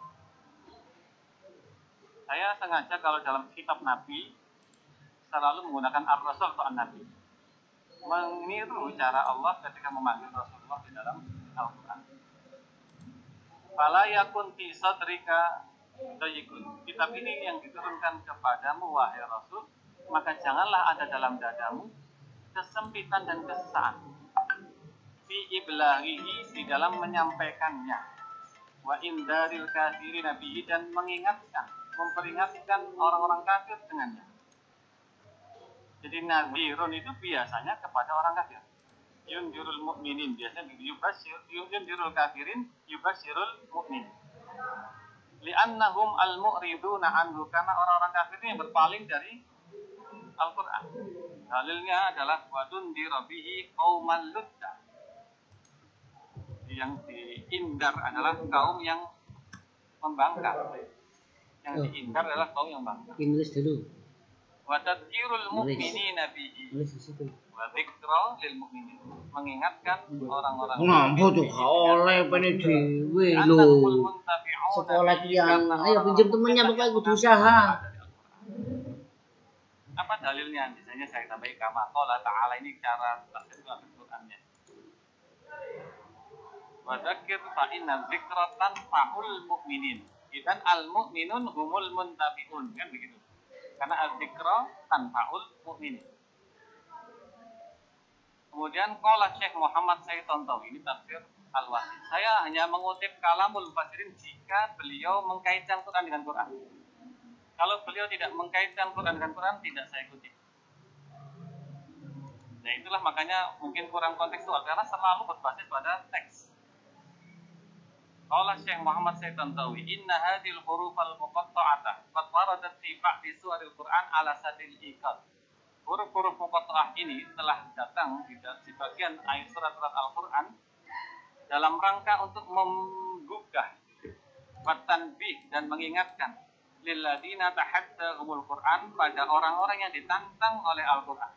Saya sengaja kalau dalam kitab Nabi selalu menggunakan ar-rasul atau an-nabi. Meniru cara Allah ketika memanggil Rasulullah di dalam Al-Quran. Fala yakun fi sadrika dayyikun. Kitab ini yang diturunkan kepadamu wahai Rasul, maka janganlah ada dalam dadamu kesempitan dan kesesakan. Fi iblaghihi, di dalam menyampaikannya. Wa indaril kafirin nabihi, dan mengingatkan, memperingatkan orang-orang kafir dengannya. Jadi nadhirun itu biasanya kepada orang kafir. Yundirul mu'minin, biasanya yundirul kafirin, yubasyirul mu'min. Li'annahum al-mu'riduna anhu, karena orang-orang kafir ini yang berpaling dari Al-Quran. Dalilnya adalah wadundira bihi qauman ludda. Yang diindar adalah kaum yang membangkang. Yang diindar adalah kaum yang membangkang. Tulis dulu. Wa tadhkirul mu'minina bihi. Tulis di situ. Wa dzikra lil mu'minin. Mengingatkan orang-orang. Ngombo tuh oleh pene dhewe lho. Sekolah yang ayo pinjam temennya pokoknya kudu usaha. Apa dalilnya? Misalnya saya tambah kama qala ta'ala, ini cara tafsir Al-Qur'annya. Wa dzakir fa inna dzikra tanfa'ul mu'minin. Idzan al-mu'minun humul muntafi'un, kan begitu. Karena al-dzikra tanfa'ul mu'minin. Kemudian qala Syekh Muhammad Said Tontowi, ini tafsir Al-Wasit. Saya hanya mengutip kalamul mufassirin jika beliau mengkaitkan Quran dengan Quran. Kalau beliau tidak mengkaitkan Quran dengan Quran, tidak saya kutip. Nah itulah makanya mungkin kurang kontekstual, karena selalu berbasis pada teks. Qala Syekh Muhammad Said Tontowi, inna hadhil hurufal muqatta'ata qad waradat fi ba'di suwaril Quran ala sabil iqad. Huruf-huruf muqatta'ah ini telah datang di sebagian ayat surat-surat Al-Quran dalam rangka untuk menggugah, bertanbih dan mengingatkan lilladzina tahaddahumul Quran, pada orang-orang yang ditantang oleh Al-Quran.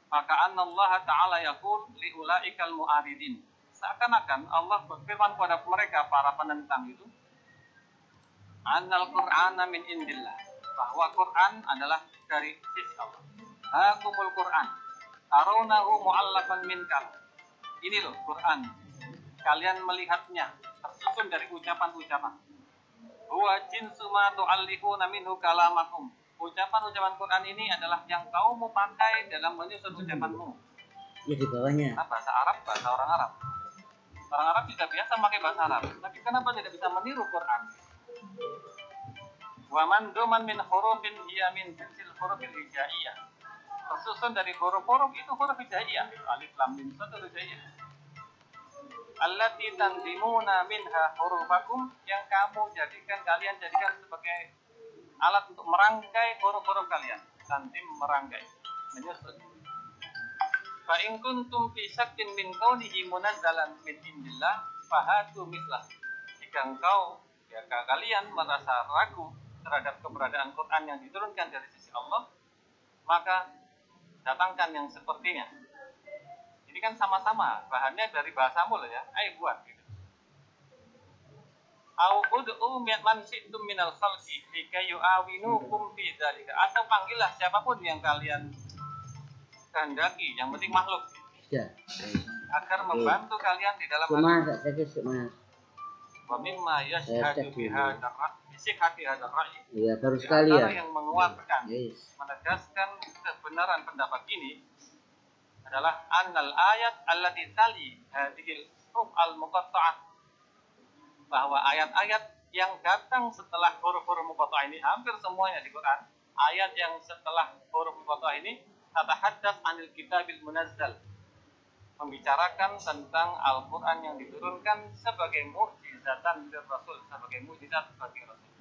Maka Allah Ta'ala yaqul liulaikal mu'aridin. Seakan-akan Allah berfirman kepada mereka para penentang itu, annal Qur'ana min indillah, bahwa Quran adalah dari sisi Allah. Hakumul Quran tarawnahu mu'allafan min kalam. Ini loh Quran, kalian melihatnya tersusun dari ucapan-ucapan. Huwa jinsu ma tu'allifuna minhu kalamakum. Ucapan-ucapan Quran ini adalah yang kamu pakai dalam menyusun ucapanmu. Ya di bawahnya. Nah, bahasa Arab, bahasa orang Arab. Orang Arab tidak biasa memakai bahasa Arab, tapi kenapa tidak bisa meniru Quran? Wa man duman min hurufin hiya min jinsil hurufil hijaiyah. Tersusun dari huruf-huruf itu huruf hijaiyah. Alif lam mim satu hijaiyah. Allati tanzimuna minha hurufakum, yang kalian jadikan sebagai alat untuk merangkai huruf-huruf kalian. Tanzim, merangkai, menyusun. Fa in kuntum fi syakkin min kaunihi munazzalan min indillah fahatu mislah. Jika kalian merasa ragu terhadap keberadaan Quran yang diturunkan dari sisi Allah, maka datangkan yang sepertinya. Ini kan sama-sama bahannya dari bahasamu loh ya. Ayo buat gitu. Au ud'u man syi'tum minal khalqi lika yu'awinukum fi dzalika. Atau panggillah siapapun yang kalian kehendaki, yang penting makhluk. Ya. Agar membantu kalian di dalam wa mimma yashhadu bihadzal ra'yi. Iya, baru sekali ya. Yang menguatkan, menegaskan kebenaran pendapat ini adalah annal ayat allati tali hadhil huruf al-muqatta'ah, bahwa ayat-ayat yang datang setelah huruf-huruf muqatta'ah ini, hampir semuanya di Quran, ayat yang setelah huruf muqatta'ah ini tatahaddas anil kitabil munazzal, membicarakan tentang Al-Quran yang diturunkan sebagai mukjizatan dari Rasul, sebagai mukjizat bagi Rasul.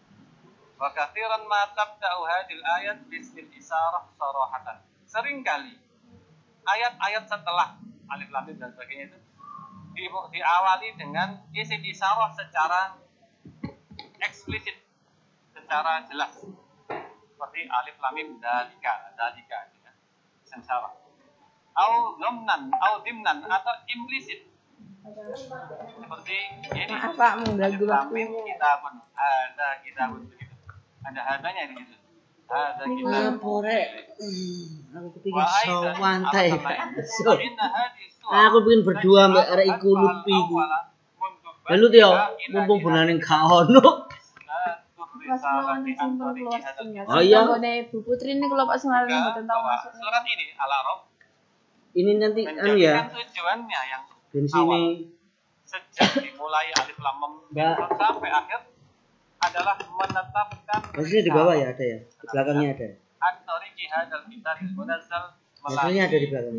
Wa katsiran ma tabda'u hadhil ayat bismil isarah sarahatan. Seringkali ayat-ayat setelah alif lam mim dan sebagainya itu diawali dengan isim isarah secara eksplisit, secara jelas. Seperti alif lam mim dalika ya. Isim isarah. Au dhamnan, au dimnan atau implisit. Seperti ini. Apa mengganggu waktu? Kitabun. Ada kitabun begitu. Ada hadanya di situ. Ada kitabun. Pore. Aku kepikir sowan teh. Aku pengen berdua mbak arek iku lupi iku. Lalu dia mumpung bulan gak ono. Oh iya. Bu Putri ini kalau Pak Sunardi mboten tahu masuk. Surat ini Al-A'raf. Ini nanti anu ya. Tujuannya yang Bensine sejak dimulai alif lam mim sampai akhir adalah menetapkan maksudnya di bawah ya ada ya, di belakangnya ada. At-tariqi hadzal kitab munazzal Maksudnya ada di belakang.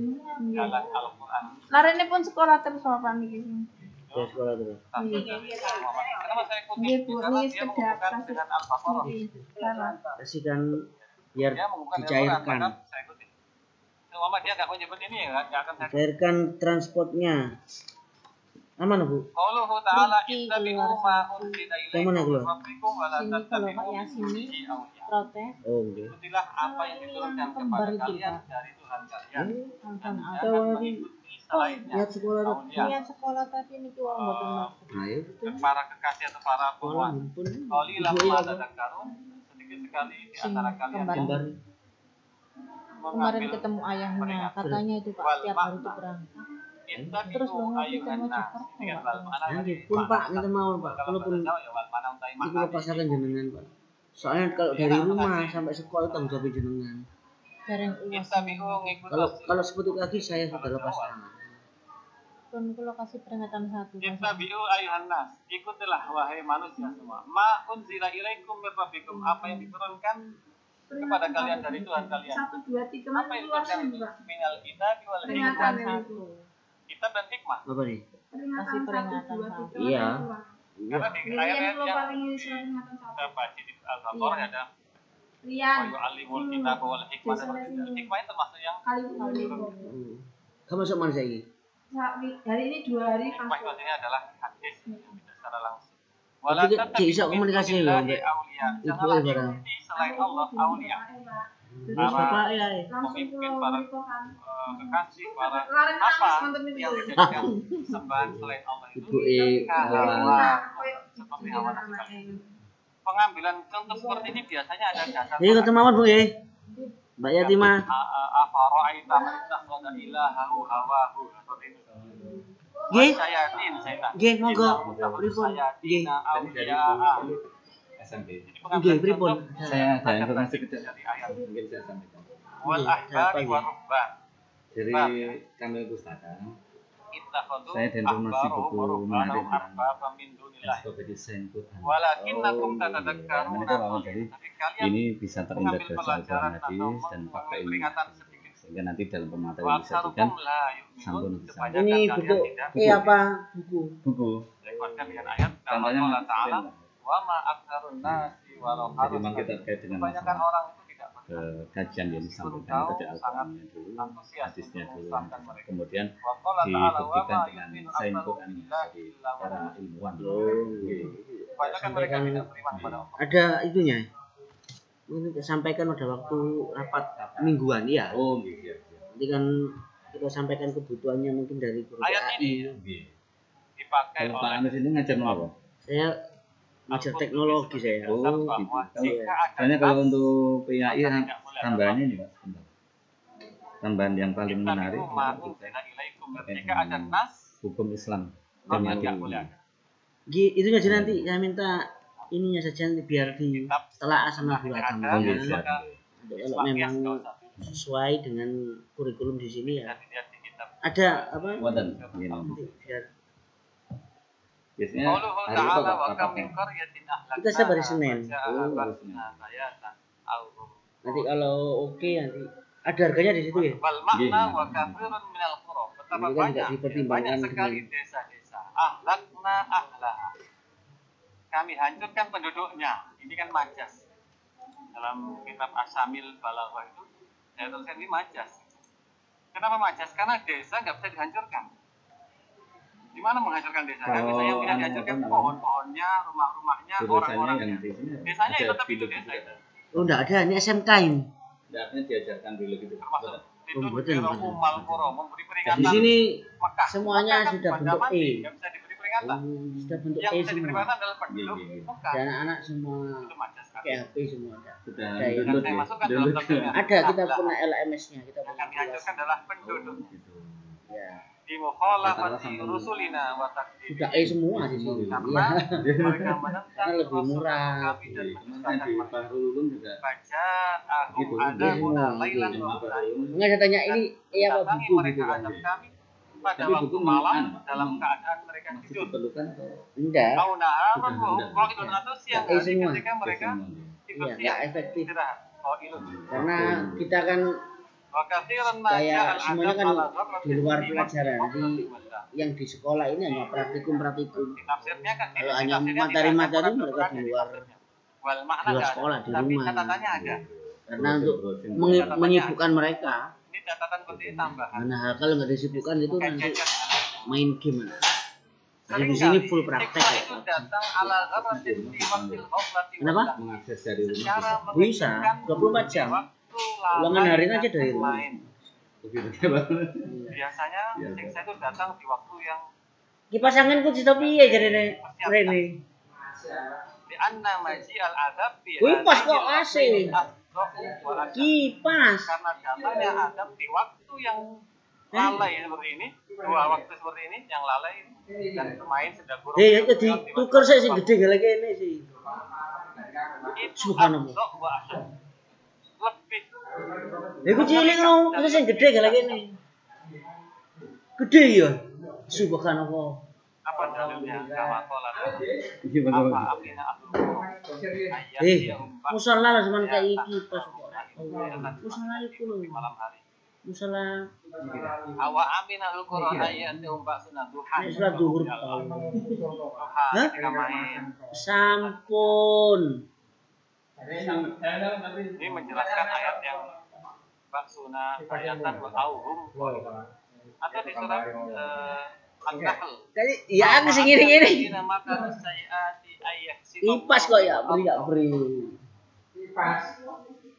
Jalan Al-Qur'an. Larene pun sekolah terus apa niki? Ya sekolah terus. Kenapa saya ikuti? Iya, Bu, Karena ini dia sudah menghubungkan dengan Al-Baqarah. Kasihkan biar Dia menghubungkan dengan dicairkan. Al-Baqarah, saya ikuti. Mama dia enggak mau nyebut ini ya, enggak akan saya. Cairkan transportnya. Aman Bu? Qauluhu ta'ala ittabi'u ma unzila Yang mana ilaikum min keluar? rabbikum wa la Sini kalau tattabi'u Pak min Yasin dunihi ini awliya. protes. Oh nggih. Ikutilah apa yang diturunkan kepada kalian dari Tuhan kalian. Alfan Jangan Alfan. mengikuti selainnya. Lihat sekolah Awliya. Iya sekolah tapi niki wong mboten masuk. Ayo. Para kekasih atau para Sekolah penguasa. ampun. Qalilan Ibu ma ya. tadakkarun. Sedikit sekali di antara kalian kembar. Gambar. Kemarin ketemu ayahnya, katanya itu Pak setiap hari itu berangkat. Terus bangun kita mau Jakarta. Nanti pun Pak, minta mau Pak. Kalaupun itu kalau pasakan jenengan Pak. Soalnya kalau dari rumah sampai sekolah tanggung jawab jenengan. Jarang uas. Kalau seperti lagi saya sudah lepas tangan. Pun kalau kasih peringatan satu. Ittabi'u ayuhan nas, ikutilah wahai manusia semua. Ma unzila ilaikum mir rabbikum, apa yang diturunkan kepada kalian dari Tuhan kalian. 1 2 3 Apa yang diturunkan itu? Minal kitab wal Peringatan hikmah. satu. Kitab dan hikmah. Apa nih? Kasih peringatan satu. Iya. Karena di ayat yang dapat di Al-Baqarah ada wa yu'allimul kitab wal hikmah dan hikmah itu termasuk yang Kamu masuk mana saya ini? hari ini 2 hari hikmah itu artinya adalah hadis yang tidak secara langsung. Tapi cek iso komunikasi ya, Mbak. Ibu ya barang. Selain Allah aulia. Bapak ya. Pemimpin para kekasih para apa yang dijadikan sembahan selain Allah itu Ibu seperti hawa nafsu. Pengambilan contoh seperti ini biasanya ada dasar. Ini ketemu apa Bu ya? Mbak Yatimah. Afara'aita man ittakhadha ilahahu hawahu seperti itu. Nggih. Sayatin setan. Nggih, monggo. Pripun? Nggih. SMP. Nggih, pripun? Saya ada informasi kecil dari ayat. mungkin saya sampaikan. Wal ahbari wa rubban. Dari kami pustaka, Ittakhadhu saya ada informasi buku menarik arbaba min dunillah. Ensiklopedia Sains Quran. Walakinnakum tatadakkaruna. Itu awal dari Tapi kalian ini bisa terintegrasi Al-Quran hadis dan fakta ilmiah. peringatan sedikit. Sehingga nanti dalam pematerian Wa disajikan aksarukum la yu'minun. sambung Kebanyakan Ini kalian buku tidak apa? Buku. buku. dikuatkan dengan ayat kama Contohnya Allah Ta'ala Mas, wa ma aktsarun nasi walau jadi harus. memang kita terkait dengan Kebanyakan masalah orang itu tidak kajian yang disampaikan tadi Al-Qurannya dulu, hadisnya dulu, kemudian dibuktikan dengan sains Quran dari para ilmuwan. Kebanyakan mereka tidak beriman pada Allah. Ada itunya. Ini sampaikan pada waktu rapat mingguan ya. Oh, iya. Nanti kan kita sampaikan kebutuhannya mungkin dari guru Ayat ini dipakai Kalau Pak oleh Anus ini ngajar mau apa? Saya ngajar teknologi saya. Oh, bahwa gitu. jika ada Soalnya kalau nas, untuk PAI maka tidak boleh tambahannya ini Pak. Tambahan yang paling menarik ittabi'u ma unzila ilaikum. Jika ada nas, hukum Islam. maka Dan tidak boleh ada. Itu aja nanti saya minta ininya saja nanti biar di telah sama guru agama. Oh, iya, siap. Kalau memang sesuai dengan kurikulum di sini ya. Dan dilihat di kitab. Ada apa? Wadan. Nanti biar Biasanya Qauluhu hari itu ta'ala Pak wa kam rapatnya. min qaryatin ahlaknaha Kita setiap hari Senin. Oh, ba'sna bayatan aw nanti kalau oke nanti ada harganya di situ ya. wal makna wa kathirun minal qura. Betapa Ini kan banyak, tidak dipertimbangkan banyak sekali dengan- desa-desa. Ahlakna ahlaha. Kami hancurkan penduduknya. Ini kan majas. dalam kitab Asyamil Balaghah itu saya tuliskan ini majas. Kenapa majas? Karena desa nggak bisa dihancurkan. Di mana menghancurkan desa? Nggak bisa yang tidak dihancurkan pohon-pohonnya, rumah-rumahnya, orang-orangnya. Desanya itu tetap itu desa. Oh, enggak ada, ini SMK ini. Enggak, artinya diajarkan dulu gitu. Termasuk itu Betul. memberi Di peringatan. sini Mekah. semuanya Mekah kan sudah benda bentuk mati, E. nggak bisa diberi peringatan. Sudah bentuk Yang E bisa diberi semua. peringatan adalah penduduk Iya. Mekah. Dan anak semua Itu majas kan. pakai HP semua ada. Sudah Ada yang download saya ya. masukkan dalam Download. tabelnya. Ada, kita punya LMS-nya, kita Yang punya akan dihancurkan adalah penduduk. Gitu. ya. Di mukhalafati rusulina wa takdzib. Sudah E semua di sini. Karena Iya. mereka menentang Karena lebih murah. kami dan Kemarin mendustakan di mereka. Bahrul Ulum juga Baca aku Gitu, ada gitu. muda lailan Gitu. wa nahar. Enggak saya tanya ini apa Datangi buku mereka gitu kan? azab kami pada Tapi waktu buku malam anu, dalam keadaan mereka masih tidur. diperlukan atau Enggak. Au naharan Sudah. kalau itu atau siang Ya, hari semua. ketika mereka tidur Iya, siang enggak efektif. istirahat. Oh ilmu. Karena kita kan Wakatiran kayak semuanya kan di luar pelajaran. Jadi yang di sekolah ini hanya praktikum-praktikum. Tafsirnya kan Kalau hanya materi-materi mereka di luar Wal makna di luar nggak ada, sekolah, di tapi rumah. catatannya ada. Karena untuk menyibukkan mereka. Ini catatan seperti tambahan. Mana kalau nggak disibukkan itu Kayak nanti jajan. main game. Jadi di Seringkali sini full praktek. siksa itu datang ala gharatin fi waqtil khawfati Kenapa? wal mengakses dari rumah. secara Bisa, menginginkan 24 jam. waktu lalai Ulangan harian dan aja dari rumah. bermain. Begitu. Biasanya Iya, siksa itu datang di waktu yang Kipas angin ku cita piye jarene rene. di anna maji al adab bi Kipas kok AC. karena Kipas. datangnya adab di waktu yang lalai seperti ini, dua waktu seperti ini yang lalai dan bermain sedang buruk. Jadi tuker saya sing gede gale kene sih. Itu Subhanallah. afdal wa asyad. Lebih Iku cilik ngono, terus sing gede gale kene. Gede ya. Subhanallah. apa dalilnya kama qala Gimana? apa amina ahlu Musala lah cuman kayak kipas kok. Musala iku lho. di malam hari. Musala Awa amina al Qur'an ayat umbak sunah duha. nek salat zuhur. Duha Hah? ketika main. Sampun. Ini menjelaskan ayat yang baksuna ayatan wa auhum atau di surat An-Nahl. Tadi ya aku sing ngene-ngene. Maka sayyiati Kipas kok ya beri.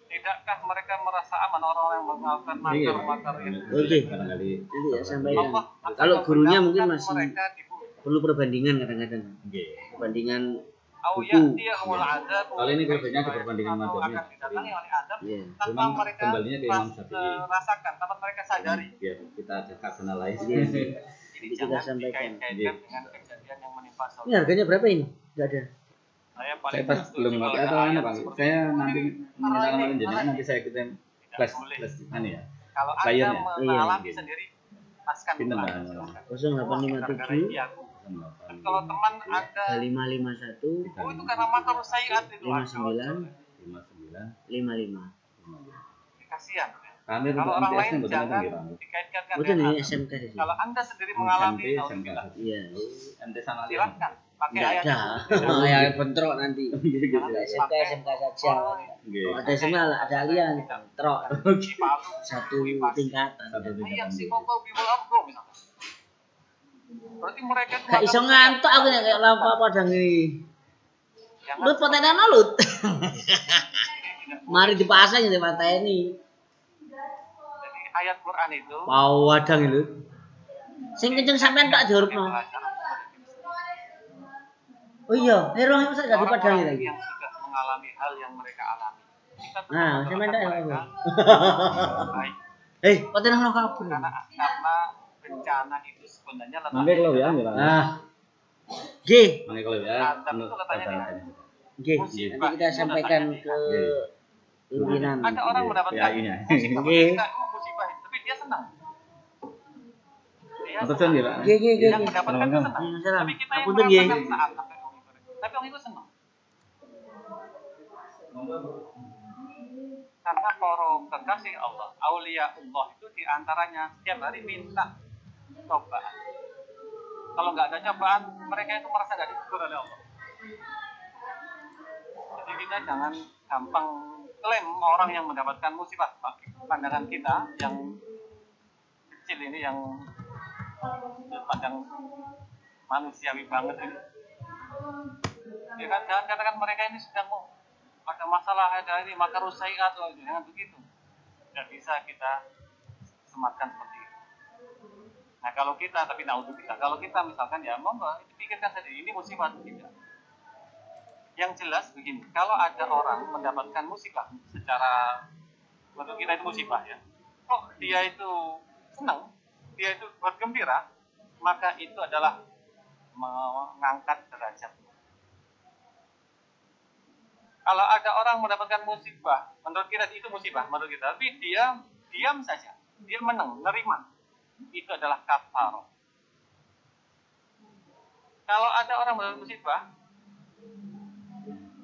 Tidakkah mereka merasa aman orang-orang yang melakukan makar-makar itu? Oke. Barangkali Itu ya sampaikan. Allah akan Kalau gurunya mungkin memperlakukan masih mereka dibunuh. perlu perbandingan kadang-kadang. nggih. Perbandingan Au buku. ya'tiyahumul adzab. Kalau ini kelebihannya di perbandingan atau madzhabnya. akan didatangi oleh azab Iya. tanpa Memang mereka kembalinya ke Imam Syafi'i. rasakan, tanpa mereka sadari. Biar kita ada kasana lain. Iya. Jadi Kita jangan sampaikan. dikait-kaitkan Iya. dengan kejadian yang menimpa Ini saudara. harganya berapa ini? Enggak ada. Saya Saya pas belum ngerti atau mana Bang. Saya nanti minta nomor jenengan nanti saya kirim flash anu ya. Kalau Layar Anda ya? mengalami Iya. sendiri, paskan Pinten, Anda, Bang? silahkan. 0857 Iya. Dan kalau teman Anda, 551 oh itu karena makar sayiat itu. 59 59 55. Kasihan. Kami Kalau untuk orang MTS lain kan betul jangan Bang. dikaitkan Betul dengan ini azab. SMK di sini. Kalau Anda sendiri mengalami, SMP, alhamdulillah. Iya. MT sama Lian. Silahkan pakai Enggak ayat ada. Oh ya bentrok nanti. SMK SMK saja. Nggih. Kalau ada SMK ada alian bentrok di Palu. satu tingkatan. Satu Ayat tingkatan. si kongkol bimul abdo misalnya. Berarti mereka itu Gak iso ngantuk aku nek kayak lampu padang ini. Jangan Lut patena lut. Mari dipasang ya pateni. Jadi ayat Quran itu Pau wadang itu. Sing kenceng sampean tak diurupno. Oh iya, hero itu gak dipadangi orang-orang lagi. yang sudah mengalami hal yang mereka alami. Kita tetap Nah, mendoakan sampean tak ya. mereka baik. Patena ono kabur. Karena bencana itu sebenarnya letaknya Mangke kalau ya nggih Bang. Nah. Nggih, Mangke kalau ya. Adab itu letaknya di nggih. Nanti kita sampaikan ke pimpinan. ada orang mendapatkan PAI-nya. musibah, Nggih. musibah, tapi dia senang. Dia Atau senang. nggih Pak. Nggih, nggih, nggih. Yang mendapatkan itu senang. Waalaikumsalam. Tapi kita yang Apunten, nggih. merasakan saat tapi orang itu senang. Karena para kekasih Allah, aulia Allah itu diantaranya setiap hari minta cobaan. Kalau nggak ada cobaan, mereka itu merasa nggak dihibur oleh Allah. Jadi kita jangan gampang klaim orang yang mendapatkan musibah. Pandangan kita yang kecil ini, yang pandang manusiawi banget ini, ya kan, jangan katakan mereka ini sedang ada masalah, ada ini, maka rusai atau jangan begitu. Tidak bisa kita sematkan seperti itu. Nah kalau kita, tapi naudzubillah, kalau kita misalkan ya monggo dipikirkan saja ini musibah atau tidak. Yang jelas begini, kalau ada orang mendapatkan musibah secara, menurut kita itu musibah ya, kok dia itu senang, dia itu bergembira, maka itu adalah mengangkat derajat. Kalau ada orang mendapatkan musibah, menurut kita itu musibah, menurut kita, tapi dia diam saja, dia menerima, itu adalah kafar. Kalau ada orang mendapatkan musibah,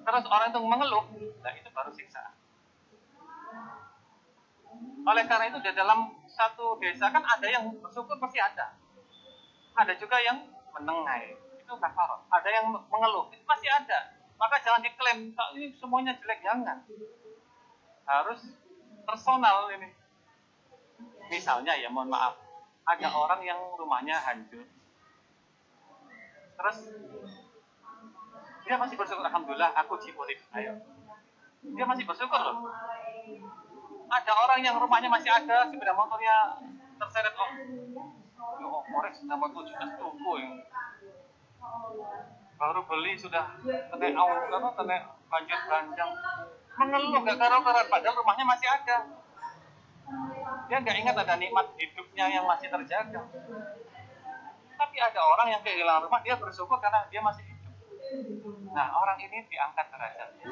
terus orang itu mengeluh, nah itu baru siksaan. Oleh karena itu di dalam satu desa kan ada yang bersyukur pasti ada. Ada juga yang menengai, itu kafar. Ada yang mengeluh, itu pasti ada. Maka jangan diklaim ini semuanya jelek, jangan. Harus personal ini. Misalnya ya, mohon maaf, ada orang yang rumahnya hancur. Terus dia masih bersyukur, alhamdulillah aku cipurit. Ayo. Dia masih bersyukur loh. Ada orang yang rumahnya masih ada, sepeda motornya terseret, korek sepeda motor sudah tuku ya. Baru beli sudah kena banjir bandang. Mengeluh gak karuan, padahal rumahnya masih ada. Dia nggak ingat ada nikmat hidupnya yang masih terjaga. Tapi ada orang yang kehilangan rumah, dia bersyukur karena dia masih hidup. Nah, orang ini diangkat derajatnya.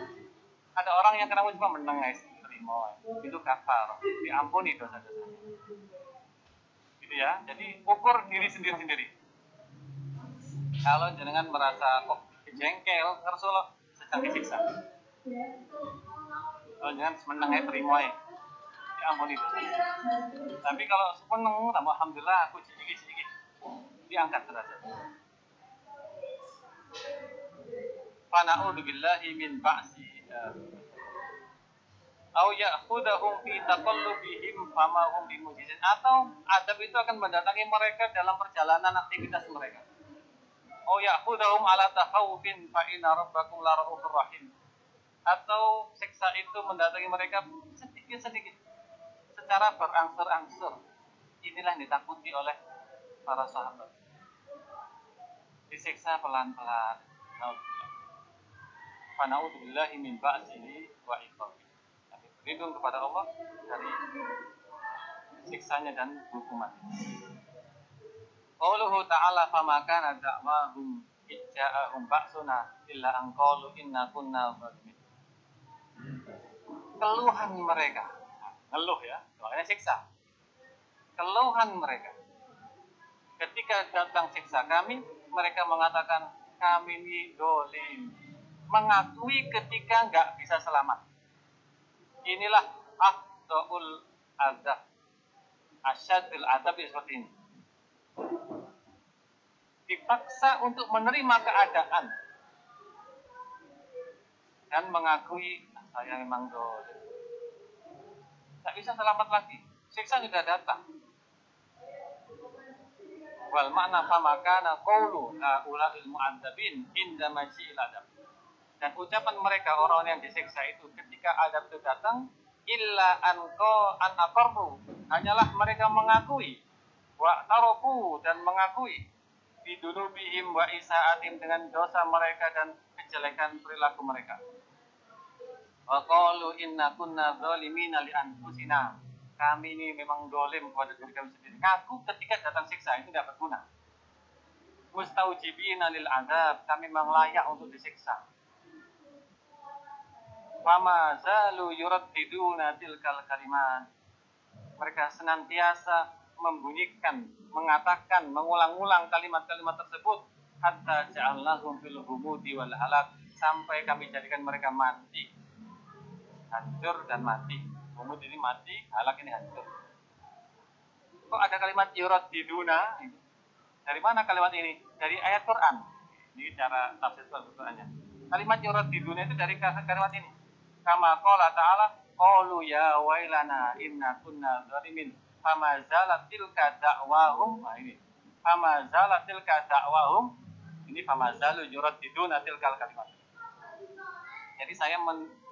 Ada orang yang kena musibah menangis, terima, itu kafar, diampuni dosa-dosa. Gitu ya. Jadi ukur diri sendiri-sendiri. Kalau jenengan merasa kok jengkel, ngersul sedang disiksa. Kalau jangan menang terima diampuni dosa. Tapi kalau seneng, tambah alhamdulillah aku sedikit diangkat derajat. Fana'udzu billahi min ba'si au ya'khudahum fi taqallubihim fama hum bimujizin, atau adab itu akan mendatangi mereka dalam perjalanan aktivitas mereka. Au ya'khudahum ala takhawufin fa inna rabbakum la ra'ufur rahim, atau siksa itu mendatangi mereka sedikit-sedikit secara berangsur-angsur. Inilah yang ditakuti oleh para sahabat. Disiksa pelan-pelan. Fana'udzu billahi min ba'sihi wa iqabihi. Berlindung kepada Allah dari siksanya dan hukuman. Qauluhu ta'ala fama kana da'wahum ijja'ahum ba'suna illa an qalu inna kunna zalimin. Keluhan mereka, ngeluh ya, makanya siksa. Keluhan mereka ketika datang siksa kami, mereka mengatakan kami ini dolim, mengakui ketika nggak bisa selamat. Inilah afdhul azab, asyadul azab seperti ini. Dipaksa untuk menerima keadaan dan mengakui saya memang dolim, tak bisa selamat lagi, siksa sudah datang. Wal makna famakana qawlu haula'il mu'adzabin inda maji'il adab. Dan ucapan mereka orang yang disiksa itu ketika adab itu datang, illa an aqarru, hanyalah mereka mengakui, wa tarofu, dan mengakui bidunubihim wa isa'atim, dengan dosa mereka dan kejelekan perilaku mereka. Wa qalu inna kunna zalimina li anfusina, kami ini memang dolim kepada diri kami sendiri. Ngaku ketika datang siksa itu tidak berguna. Mustaujibina lil adab, kami memang layak untuk disiksa. Fama zalu yuraddiduna tilkal kalimat, mereka senantiasa membunyikan, mengatakan, mengulang-ulang kalimat-kalimat tersebut, hatta ja'alnahum fil humudi wal halak, sampai kami jadikan mereka mati, hancur dan mati. Humud ini mati, halak ini hancur. Kok ada kalimat yuraddiduna? Dari mana kalimat ini? Dari ayat Quran. Ini cara tafsir Al-Qur'annya. Kalimat yuradiduna itu dari kalimat ini. Kama qala ta'ala, qalu ya wailana inna kunna zalimin. Fama zalat tilka da'wahum. Nah ini. Fama zalat tilka da'wahum. Ini fama zalu yuradiduna tilkal kalimat. Jadi saya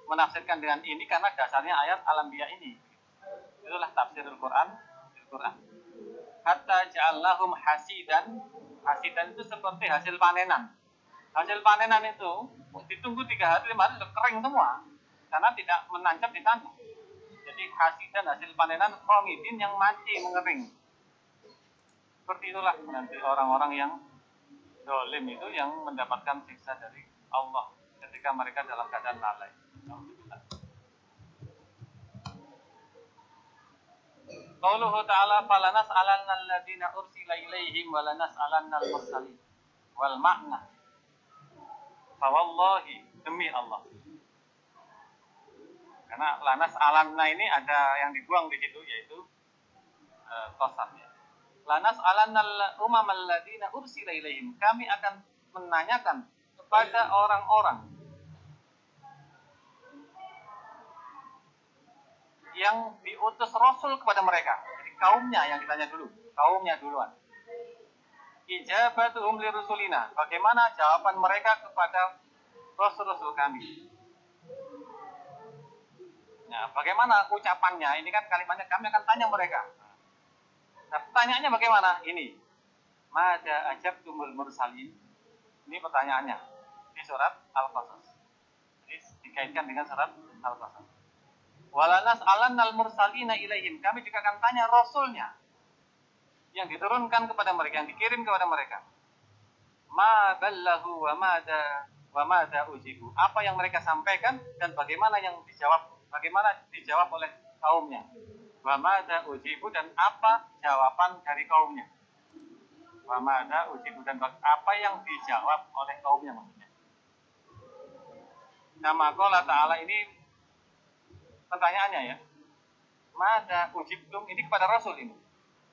menafsirkan dengan ini karena dasarnya ayat Al-Anbiya ini. Itulah tafsirul Quran. Hatta ja'alnahum hasidan. Hasidan itu seperti hasil panenan. Hasil panenan itu ditunggu 3 hari 5 hari sudah kering semua karena tidak menancap di tanah. Jadi hasidan hasil panenan komidin yang mati mengering. Seperti itulah nanti orang-orang yang zalim itu yang mendapatkan siksa dari Allah ketika mereka dalam keadaan lalai. Qauluhu ta'ala falanas 'alannal ladzina ursila ilaihim wa lanas 'alannal mursalin. Wal makna fawallahi, demi Allah. Karena lanas 'alanna ini ada yang dibuang di situ yaitu qasam ya. Lanas 'alannal umamal ladzina ursila ilaihim. Kami akan menanyakan kepada orang-orang yang diutus Rasul kepada mereka. Jadi kaumnya yang ditanya dulu. Kaumnya duluan. Ijabatuhum lirusulina. Bagaimana jawaban mereka kepada Rasul-Rasul kami. Nah, bagaimana ucapannya? Ini kan kalimatnya kami akan tanya mereka. Nah, pertanyaannya bagaimana? Ini. Mada ajabtumul mursalin. Ini pertanyaannya. Di surat Al-Qasas. Jadi dikaitkan dengan surat Al-Qasas. Walanas alannal mursalina ilaihim. Kami juga akan tanya rasulnya yang diturunkan kepada mereka, yang dikirim kepada mereka. Ma ballahu wa mada ujibu. Apa yang mereka sampaikan dan bagaimana yang dijawab, bagaimana dijawab oleh kaumnya. Wa mada ujibu, dan apa jawaban dari kaumnya. Wa mada ujibu, dan apa yang dijawab oleh kaumnya maksudnya. Nama qala ta'ala ini pertanyaannya ya. Mada ujibtum, ini kepada Rasul ini.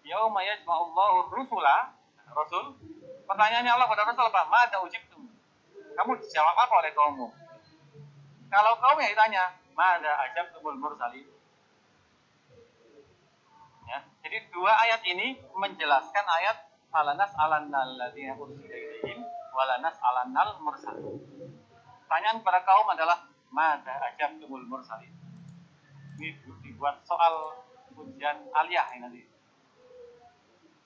Yauma yajma'ullahu rusula. Rasul. Pertanyaannya Allah kepada Rasul apa? Mada ujibtum. Kamu dijawab apa oleh kaummu? Kalau kaumnya ditanya, mada ajabtumul mursalin. Ya, jadi 2 ayat ini menjelaskan ayat alanas alannal ladzina ursila ilaihim walanas alannal mursalin. Pertanyaan kepada kaum adalah mada ajabtumul mursalin. Ini dibuat soal ujian aliyah ini nanti.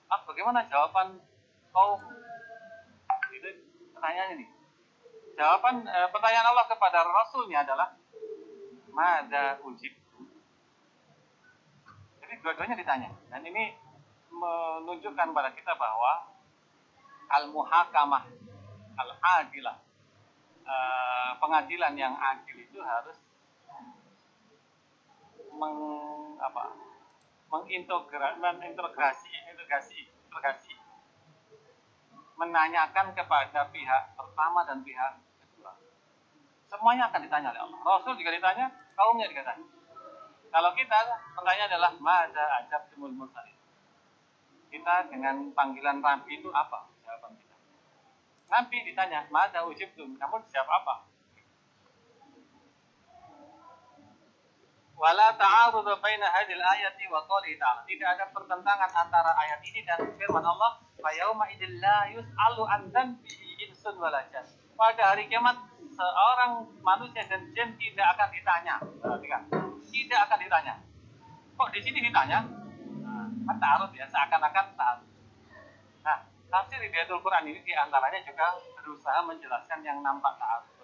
Bagaimana jawaban kaum? Itu pertanyaannya nih. Jawaban pertanyaan Allah kepada Rasulnya adalah mada ujibtum. Jadi dua-duanya ditanya. Dan ini menunjukkan pada kita bahwa al-muhakamah, al-adilah, pengadilan yang adil itu harus mengintegrasi, menanyakan kepada pihak pertama dan pihak kedua. Semuanya akan ditanya oleh Allah. Rasul juga ditanya, kaumnya juga ditanya. Kalau kita, pertanyaan adalah mada ajabtumul mursalin. Kita dengan panggilan Nabi itu apa jawaban kita? Nabi ditanya, mada ujibtum, kamu dijawab apa? Wala ta'arudu baina hadhil ayati wa qouli ta'ala. Tidak ada pertentangan antara ayat ini dan firman Allah, fa yauma idzil la yus'alu an dzanbihi insun wala jan. Pada hari kiamat seorang manusia dan jin tidak akan ditanya. Perhatikan. Tidak akan ditanya. Kok di sini ditanya? Kan ta'arud ya, seakan-akan ta'arud. Nah, tafsir Hidayatul Quran ini diantaranya juga berusaha menjelaskan yang nampak ta'arud.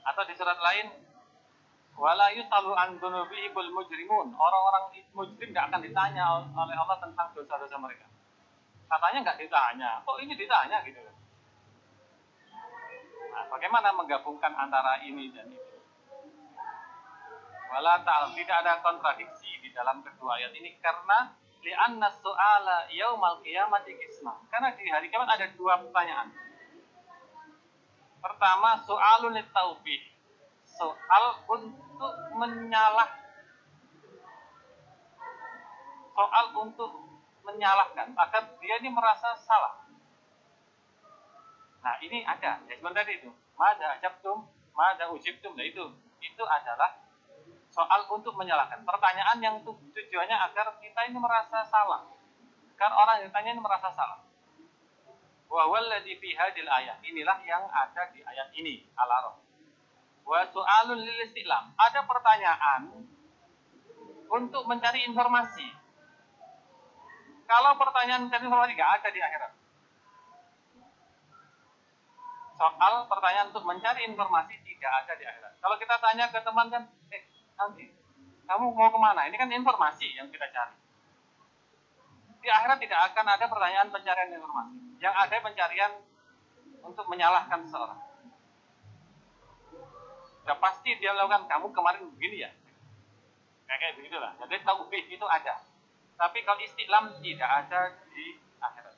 Atau di surat lain, wala yusalu an dzunubihimul mujrimun. Orang-orang mujrim tidak akan ditanya oleh Allah tentang dosa-dosa mereka. Katanya nggak ditanya. Kok ini ditanya gitu? Nah, bagaimana menggabungkan antara ini dan itu? Wala ta'ala, tidak ada kontradiksi di dalam kedua ayat ini karena li'anna su'ala yaumal qiyamati qisma. Karena di hari kiamat ada 2 pertanyaan. Pertama, so'alun taubih, soal untuk menyalahkan agar dia ini merasa salah. Nah ini ada, ya sebentar itu. Mada ajabtum, mada ujibtum. Nah itu adalah soal untuk menyalahkan. Pertanyaan yang tujuannya agar kita ini merasa salah. Agar orang yang ditanya ini merasa salah. Wa walladzi fi hadil ayat. Inilah yang ada di ayat ini, Al-A'raf. Wa su'alun lil istilam. Ada pertanyaan untuk mencari informasi. Kalau pertanyaan mencari informasi nggak ada di akhirat. Soal pertanyaan untuk mencari informasi tidak ada di akhirat. Kalau kita tanya ke teman kan, nanti kamu mau kemana? Ini kan informasi yang kita cari. Di akhirat tidak akan ada pertanyaan pencarian informasi. Yang ada pencarian untuk menyalahkan seseorang. Sudah pasti dia melakukan, kamu kemarin begini ya. Kayak begitulah. Jadi tauhid itu ada. Tapi kalau istilam tidak ada di akhirat.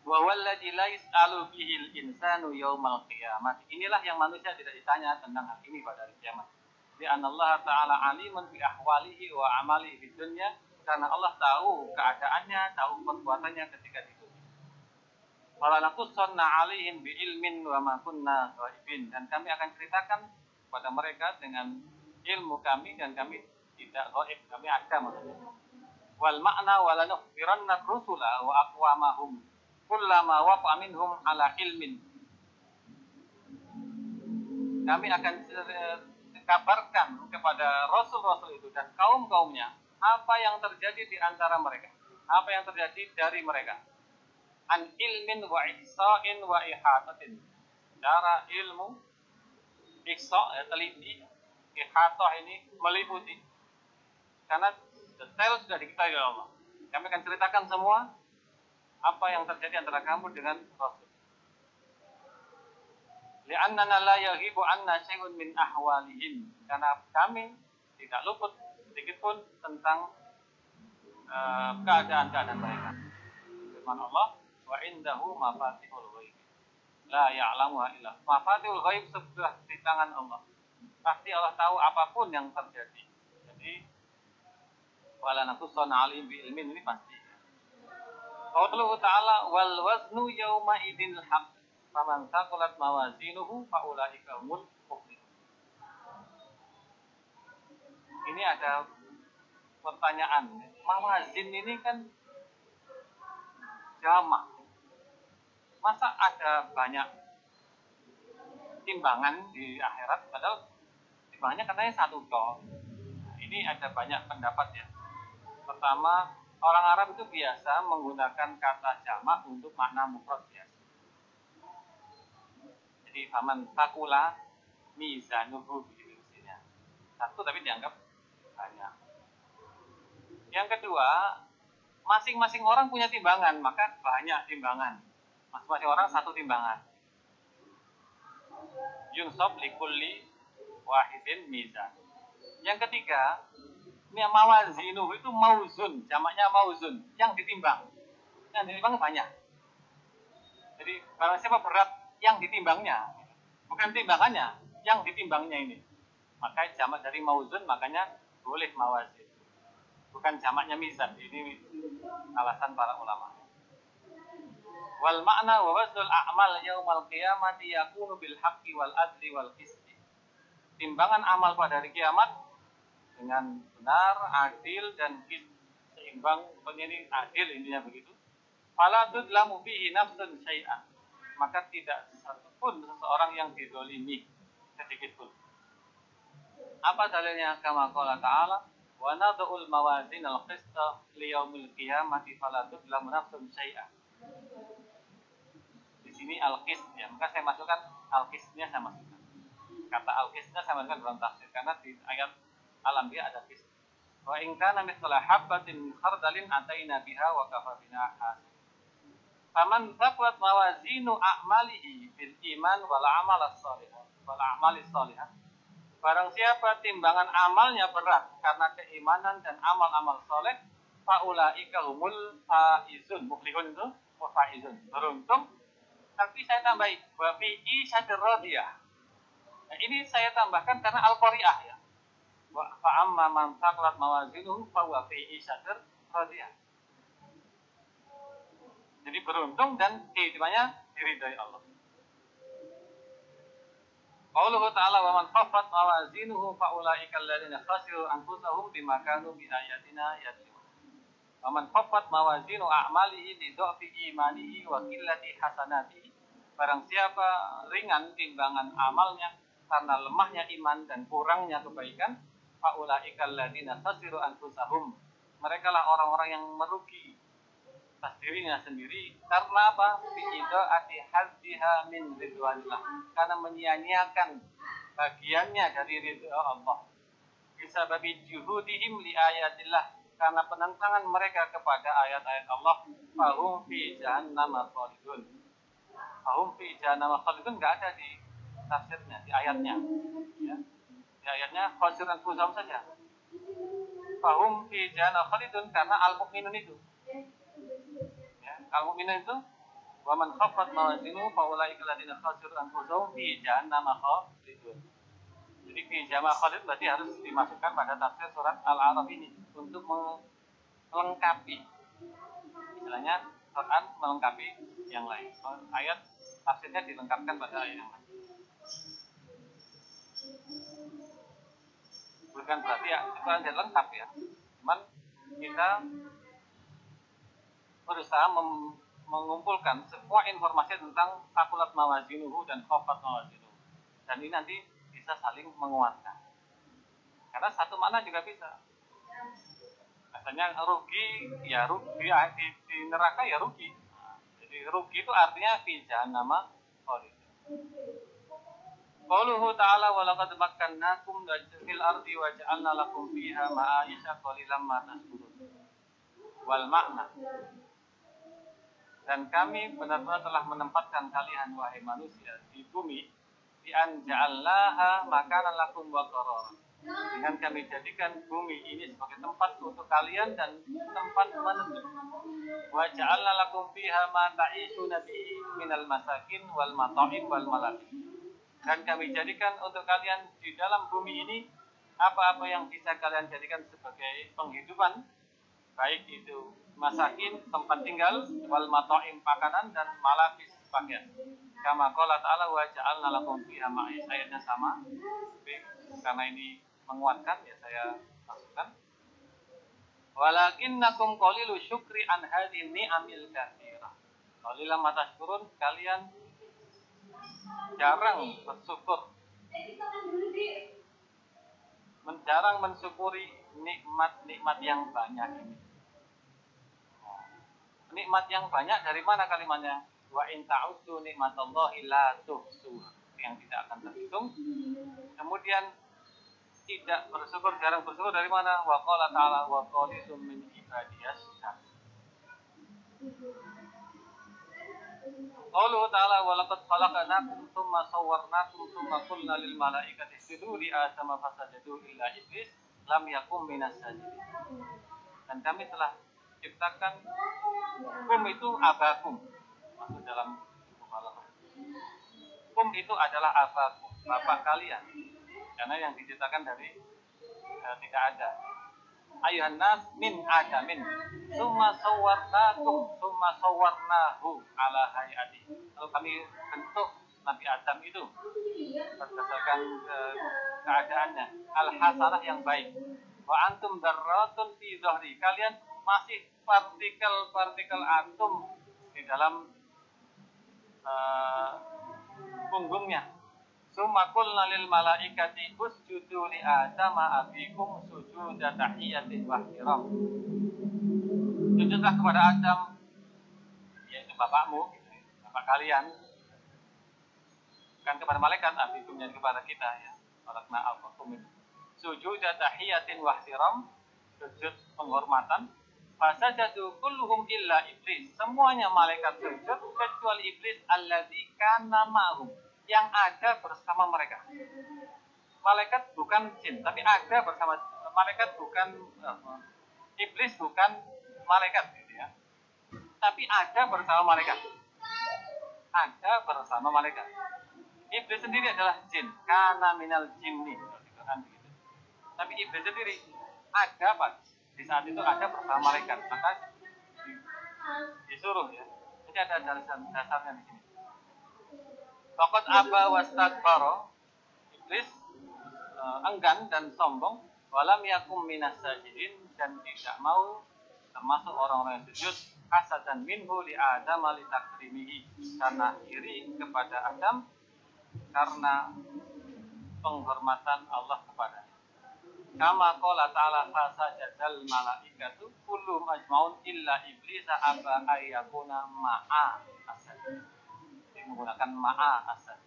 Wa walladzi la yas'alu bihil insanu yaumal qiyamah. Inilah yang manusia tidak ditanya tentang hal ini pada hari kiamat. Di Allah Ta'ala alimun bi ahwalihi wa amalihi di dunya, karena Allah tahu keadaannya, tahu perbuatannya ketika di dunia. Wala naqussanna 'alaihim bi ilmin wa ma kunna ghaibin, dan kami akan ceritakan kepada mereka dengan ilmu kami dan kami tidak ghaib, kami ada maksudnya. Wal ma'na wala nukhbiranna rusula wa aqwamahum kullama waqa minhum ala ilmin. Kami akan kabarkan kepada rasul-rasul itu dan kaum-kaumnya apa yang terjadi di antara mereka, apa yang terjadi dari mereka. An ilmin wa ihsa'in wa ihatatin. Cara ilmu, ihsa' teliti, ihatah ini meliputi. Karena detail sudah diketahui oleh Allah. Kami akan ceritakan semua apa yang terjadi antara kamu dengan Rasul. Li'annana la yaghibu anna syai'un min ahwalihim. Karena kami tidak luput sedikit pun tentang keadaan-keadaan mereka. Firman Allah, wa indahu mafatihul ghaib. La ya'lamuha illa. Mafatihul ghaib sudah di tangan Allah. Pasti Allah tahu apapun yang terjadi. Jadi wala naqussanna 'alaihim bi ilmin, ini pasti. Qauluhu ta'ala wal waznu yawma idinil haqq faman thaqulat mawazinuhu fa ulaika humul muflihun. Ini ada pertanyaan. Mawazin ini kan jamak. Masa ada banyak timbangan di akhirat padahal timbangannya katanya satu toh. Nah, ini ada banyak pendapat ya. Pertama, orang Arab itu biasa menggunakan kata jamak untuk makna mufrad biasa. Jadi faman takula mizanuhu begitu isinya. Satu tapi dianggap banyak. Yang kedua, masing-masing orang punya timbangan, maka banyak timbangan. Masing-masing orang satu timbangan. Yunsab likulli wahidin mizan. Yang ketiga, ini mawazinu itu mauzun, jamaknya mauzun, yang ditimbang. Yang ditimbang banyak. Jadi barang siapa berat yang ditimbangnya, bukan timbangannya, yang ditimbangnya ini. Maka jamak dari mauzun, makanya boleh mawazin. Bukan jamaknya mizan. Ini alasan para ulama. Wal makna wa waznul a'mal yaumal qiyamati yakunu bil haqqi wal adli wal qisti. Timbangan amal pada hari kiamat dengan benar, adil dan seimbang. Pokoknya ini adil, intinya begitu. Fala tudlamu fihi nafsun syai'an. Maka tidak satupun seseorang yang dizalimi sedikit pun. Apa dalilnya? Kama qala ta'ala wa nad'ul mawazin al-qista liyaumil qiyamati fala tudlamu nafsun syai'an. Di sini al-qist ya, maka saya masukkan al-qistnya, saya masukkan. Kata al-qistnya saya masukkan dalam tafsir karena di ayat Al-Anbiya ada qist. Wa in kana mithla habatin min khardalin ataina biha wa kafa bina hasib. Faman thaqulat mawazinu a'malihi bil iman wal amal as-salihah wal a'malis salihah. Barang siapa timbangan amalnya berat karena keimanan dan amal-amal soleh, faulaika humul faizun. Muflihun itu faizun, beruntung. Tapi saya tambahi wa fi isyatir radiyah. Nah, ini saya tambahkan karena al-qari'ah ya. Wa fa'amma man thaqulat mawazinuhu fa huwa fi isyatir radiyah. Jadi beruntung dan kehidupannya diridhai Allah. Qauluhu ta'ala wa man khaffat mawazinuhu fa ulaika alladziina khasiru anfusahum bima kanu bi ayatina yadzlimun. Wa man khaffat mawazinu a'malihi li dha'fi imanihi wa qillati hasanatihi. Barang siapa ringan timbangan amalnya karena lemahnya iman dan kurangnya kebaikan, fa ulaika alladziina khasiru anfusahum. Merekalah orang-orang yang merugi atas dirinya sendiri karena apa? Bi'ida'ati haddiha min ridwanillah, karena menyia-nyiakan bagiannya dari ridha Allah. Bisababi juhudihim li ayatillah, karena penentangan mereka kepada ayat-ayat Allah. Fahum fi jahannam khalidun. Fahum fi jahannam khalidun enggak ada di tafsirnya, di ayatnya. Ya. Di ayatnya khasiran fusahum saja. Fahum fi jahannam khalidun karena al-mu'minun itu. Al-mu'minun itu wa man khaffat mawazinu fa ulaika alladziina khasiru anfusahum fi jahannam khalidun. Jadi fi jahannam khalid berarti harus dimasukkan pada tafsir surat Al-A'raf ini untuk melengkapi. Istilahnya Quran melengkapi yang lain. Ayat tafsirnya dilengkapkan pada ayat yang lain. Bukan berarti ya itu aja lengkap ya. Cuman kita berusaha mengumpulkan semua informasi tentang sakulat mawazinuhu dan khafat mawazinuhu, dan ini nanti bisa saling menguatkan karena satu makna juga bisa. Misalnya rugi ya rugi di neraka ya rugi. Jadi rugi itu artinya fi jahannam khalid. Qauluhu ta'ala wa laqad makkannakum fil ardi wa ja'alna lakum fiha ma'aisha qalilan ma tashkurun. Wal makna, dan kami benar-benar telah menempatkan kalian wahai manusia di bumi, bi an ja'alnaha makanan lakum wa qararan, dengan kami jadikan bumi ini sebagai tempat untuk kalian dan tempat menetap. Wa ja'alna lakum fiha ma ta'ishuna bihi minal masakin wal mata'im wal malabis, dan kami jadikan untuk kalian di dalam bumi ini apa-apa yang bisa kalian jadikan sebagai penghidupan, baik itu masakin tempat tinggal, wal mata'im makanan, dan malabis pakaian. Kama qala ta'ala wa ja'alna lakum fiha ma'is. Ayatnya sama, tapi karena ini menguatkan ya saya masukkan. Walakinnakum qalilu syukri an hadhihi ni'amil katsirah. Qalilan ma tashkurun, kalian jarang bersyukur, jarang mensyukuri nikmat-nikmat yang banyak ini. Nikmat yang banyak dari mana kalimatnya? Wa in ta'uddu nikmatallahi la tuhsuha, yang tidak akan terhitung. Kemudian tidak bersyukur, jarang bersyukur dari mana? Wa qala ta'ala wa qalisum min ibadiyas syakur. Qauluhu ta'ala wa laqad khalaqnakum tsumma sawwarnakum tsumma qulna lil malaikati isjudu li adama fasajadu illa iblis lam yakum minas sajidin. Dan kami telah ciptakan kum itu abakum, masuk dalam kepala. Kum itu adalah abakum, bapak kalian, karena yang diciptakan dari tidak ada. Ayuhan nas min adamin, summa sawwarnakum, summa sawwarnahu ala hayati. Lalu kami bentuk Nabi Adam itu berdasarkan keadaannya, al-hasanah yang baik. Wa antum darratun fi dhahri, kalian masih partikel-partikel atom di dalam punggungnya. Summa qulna lil malaikati usjudu li adama abikum sujuda tahiyatin wa ihtiram. Sujudlah kepada Adam, yaitu bapakmu, bapak kalian. Bukan kepada malaikat, abikum yang kepada kita ya. Walakna al-fakum. Sujuda tahiyatin wa ihtiram, sujud penghormatan. Fasajadu kulluhum illa iblis. Semuanya malaikat sujud kecuali iblis alladzi kana ma'hum, yang ada bersama mereka. Malaikat bukan jin, tapi ada bersama malaikat, bukan iblis bukan malaikat gitu ya. Tapi ada bersama malaikat. Ada bersama malaikat. Iblis sendiri adalah jin, kana minal jinni. Tapi iblis sendiri ada apa? Di saat itu ada bersama malaikat, maka disuruh ya. Jadi ada dasarnya di sini. Faqad aba wastakbara, iblis enggan dan sombong, walam yakum minas sajidin, dan tidak mau termasuk orang-orang yang sujud, hasadan minhu li Adam li takrimihi, karena iri kepada Adam karena penghormatan Allah kepadanya. Kama qala ta'ala fasajadal malaikatu kulluhum ajmaun illa iblisa aba ayyakuna ma'a asad. Ini menggunakan ma'a asad.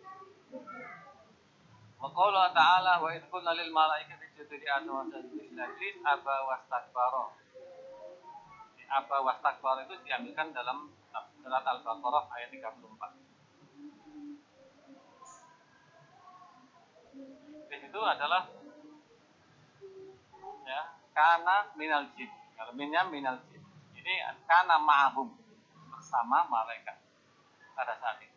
Wa qala ta'ala wa idh qulna lil malaikati isjudu li Adam wa sajadu illa iblis aba wastakbara. Aba wastakbara itu diambilkan dalam surat Al-Baqarah ayat 34. Di situ adalah ya, kana minal jin. Kalau minnya minal jin. Ini kana ma'ahum, bersama malaikat pada saat itu.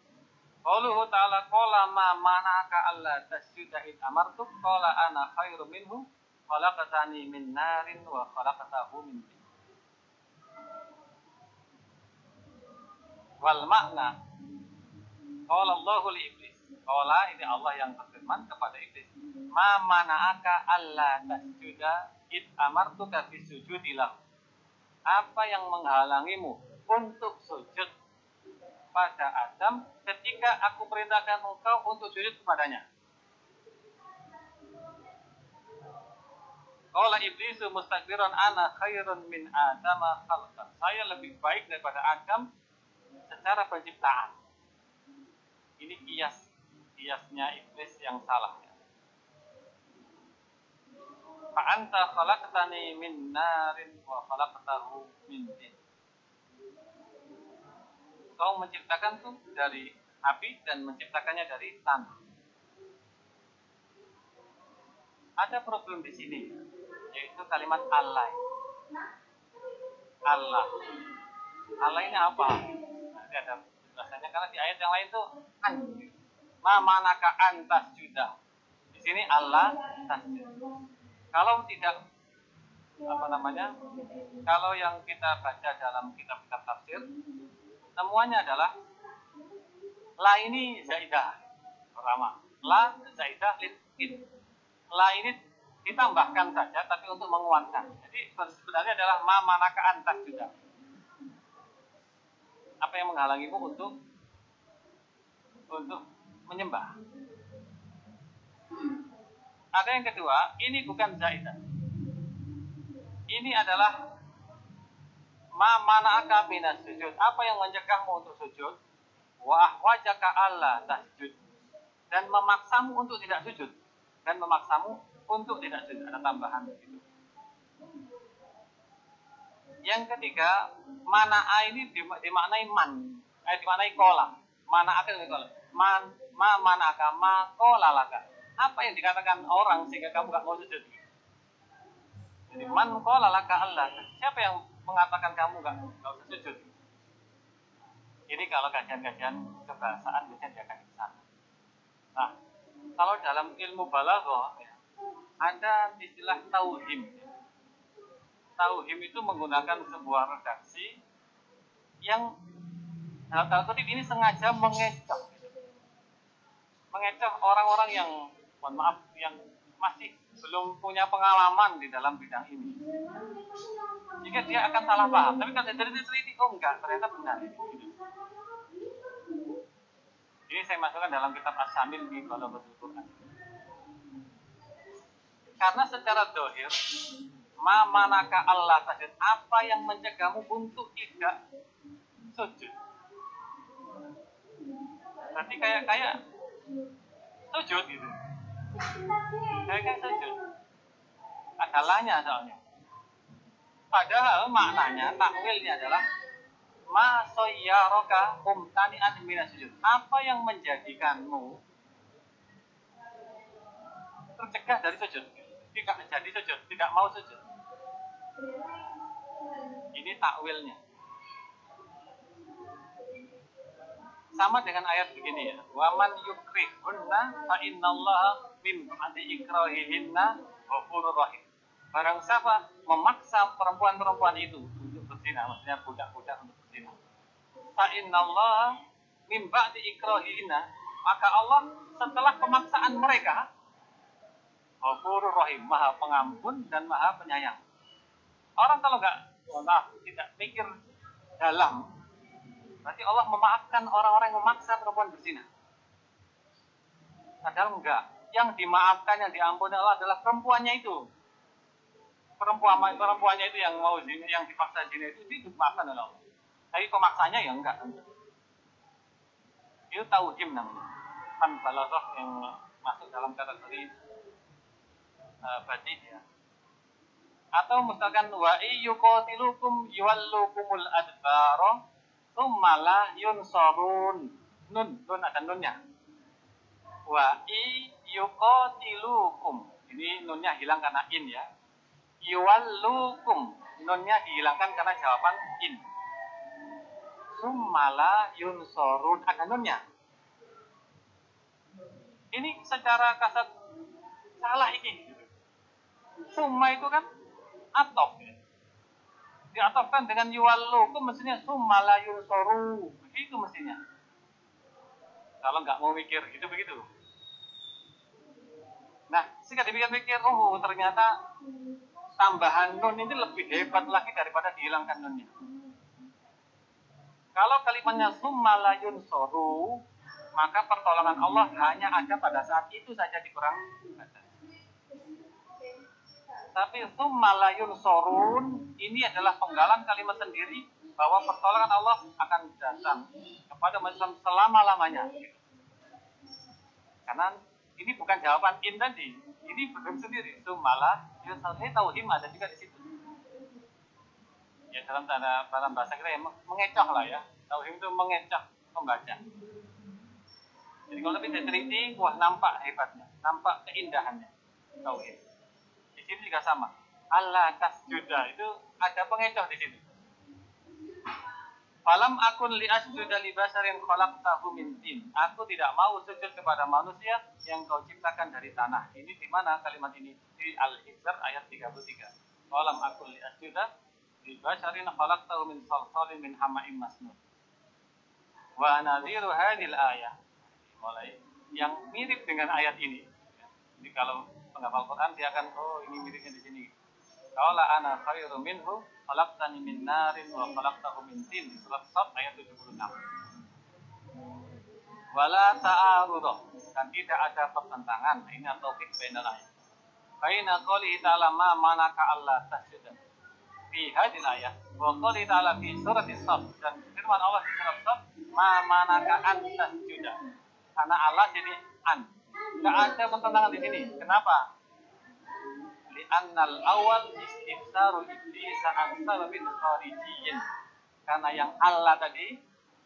Qauluhu ta'ala qala ma mana'aka alla tasjuda id amartuk qala ana khairum minhu khalaqtani min narin wa khalaqtahu min tin. Wal makna qala Allahu li iblis. Qala ini Allah yang berfirman kepada iblis. Ma mana'aka alla tasjuda id amartuka bisujudi lahu. Apa yang menghalangimu untuk sujud pada Adam ketika aku perintahkan engkau untuk sujud kepadanya? Qala iblisu mustakbiran ana khairun min Adam khalqan. Saya lebih baik daripada Adam secara penciptaan. Ini kiasnya iblis yang salah. Fa anta khalaqtani min narin wa khalaqtahu min tin. Kau menciptakanku dari api dan menciptakannya dari tanah. Ada problem di sini, yaitu kalimat Allah. Allah. Allah ini apa? Nanti ada penjelasannya, karena di ayat yang lain itu an. Ma manaka antas juda. Di sini Allah tasjud. Kalau tidak kalau yang kita baca dalam kitab-kitab tafsir, temuannya adalah la ini zaidah. Pertama, la zaidah lid. La ini ditambahkan saja tapi untuk menguatkan. Jadi sebenarnya adalah ma manaka antas juga. Apa yang menghalangimu untuk menyembah? Ada yang kedua, ini bukan zaidah. Ini adalah ma mana'aka minas sujud. Apa yang mencegahmu untuk sujud? Wa ahwajaka alla tasjud. Dan memaksamu untuk tidak sujud. Ada tambahan begitu. Yang ketiga, mana'a ini dimaknai dimaknai kola. Mana'aka ini kola. Ma mana'aka ma kola laka. Apa yang dikatakan orang sehingga kamu gak mau sujud? Jadi man qala laka Allah. Siapa yang mengatakan kamu gak usah sujud? Ini kalau kajian-kajian kebahasaan biasanya dia akan ke sana. Nah, kalau dalam ilmu balaghah ada istilah tauhim. Tauhim itu menggunakan sebuah redaksi yang dalam tanda kutip ini sengaja mengecoh orang-orang yang mohon maaf yang masih belum punya pengalaman di dalam bidang ini. Jika dia akan salah paham, tapi kalau dari diteliti, oh enggak, ternyata benar. Ini saya masukkan dalam kitab As-Samil di Balaghatul Quran. Karena secara dohir, ma manaka Allah tasjud, apa yang mencegahmu untuk tidak sujud? Berarti kayak sujud gitu. Kayak sujud. Ada lahnya soalnya. Padahal maknanya, takwilnya adalah ma sayyaraka mumtani'an minas sujud. Apa yang menjadikanmu tercegah dari sujud? Tidak menjadi sujud, tidak mau sujud. Ini takwilnya. Sama dengan ayat begini ya. Wa man yukrihunna fa innallaha min ba'di ikrahihinna ghafurur rahim. Barang siapa memaksa perempuan-perempuan itu untuk berzina, maksudnya budak-budak untuk berzina. Fa innallaha min ba'di ikrahihinna, Maka Allah setelah pemaksaan mereka, Ghafurur Rahim, Maha Pengampun dan Maha Penyayang. Orang kalau tidak mikir dalam, berarti Allah memaafkan orang-orang yang memaksa perempuan berzina. Padahal enggak. Yang dimaafkan, yang diampuni Allah adalah perempuannya itu. Perempuannya itu yang mau zina, yang dipaksa zina itu dimaafkan oleh Allah. Tapi pemaksanya ya enggak. Itu tauhim namanya. Kan balaghah yang masuk dalam kategori batin ya. Atau misalkan wa yuqatilukum yuwallukumul adbara tsumma la yunsarun. Nun ada nunnya. Wa yuqatilukum. Ini nunnya hilang karena in ya. Yuwallukum. Nunnya dihilangkan karena jawaban in. Tsumma la yunsarun. Ada nunnya. Ini secara kasat salah ini. Summa itu kan atof ya. Diatofkan dengan yuwallukum mestinya summa la yunsaru. Begitu mestinya. Kalau nggak mau mikir gitu begitu. Nah, jika dipikir-pikir, ternyata tambahan nun ini lebih hebat lagi daripada dihilangkan nunnya. Kalau kalimatnya summa la yunsaru, maka pertolongan Allah hanya ada pada saat itu saja di perang Badar. Tapi tsumma la yunsurun ini adalah penggalan kalimat sendiri bahwa pertolongan Allah akan datang kepada umat Islam selama-lamanya. Karena ini bukan jawaban in tadi, ini belum sendiri. Tsumma la yunsurun, tauhim ada juga di situ. Ya dalam bahasa kita ya mengecoh lah ya. Tauhim itu mengecoh pembaca. Jadi kalau lebih teliti, wah nampak hebatnya, nampak keindahannya tauhid. Di sini juga sama. Allah tasjuda itu ada pengecoh di situ. Falam akun li asjuda li basarin khalaqtahu min tin. Aku tidak mau sujud kepada manusia yang kau ciptakan dari tanah. Ini di mana kalimat ini? Di Al-Hijr ayat 33. Falam akun li asjuda li basarin khalaqtahu min salsalin min hama'im masnun. Wa nadhiru hadhil ayah. Mulai yang mirip dengan ayat ini. Jadi kalau penghafal Quran dia akan ini miripnya di sini. Qala ana khairum minhu khalaqtani min narin wa khalaqtahu min tin di surat Sad ayat 76. Wala ta'arud dan tidak ada pertentangan. Ini taufik bainal ayat. Baina qouli ta'ala ma manaka Allah tasjuda. Fi hadhihi ayat wa qouli ta'ala fi surat Sad dan firman Allah di surat Sad ma manaka an tasjuda. Karena Allah jadi an. Nggak ada pertentangan di sini. Kenapa? Li'annal awal istifsaru iblis an sababin kharijiyyin. Karena yang Allah tadi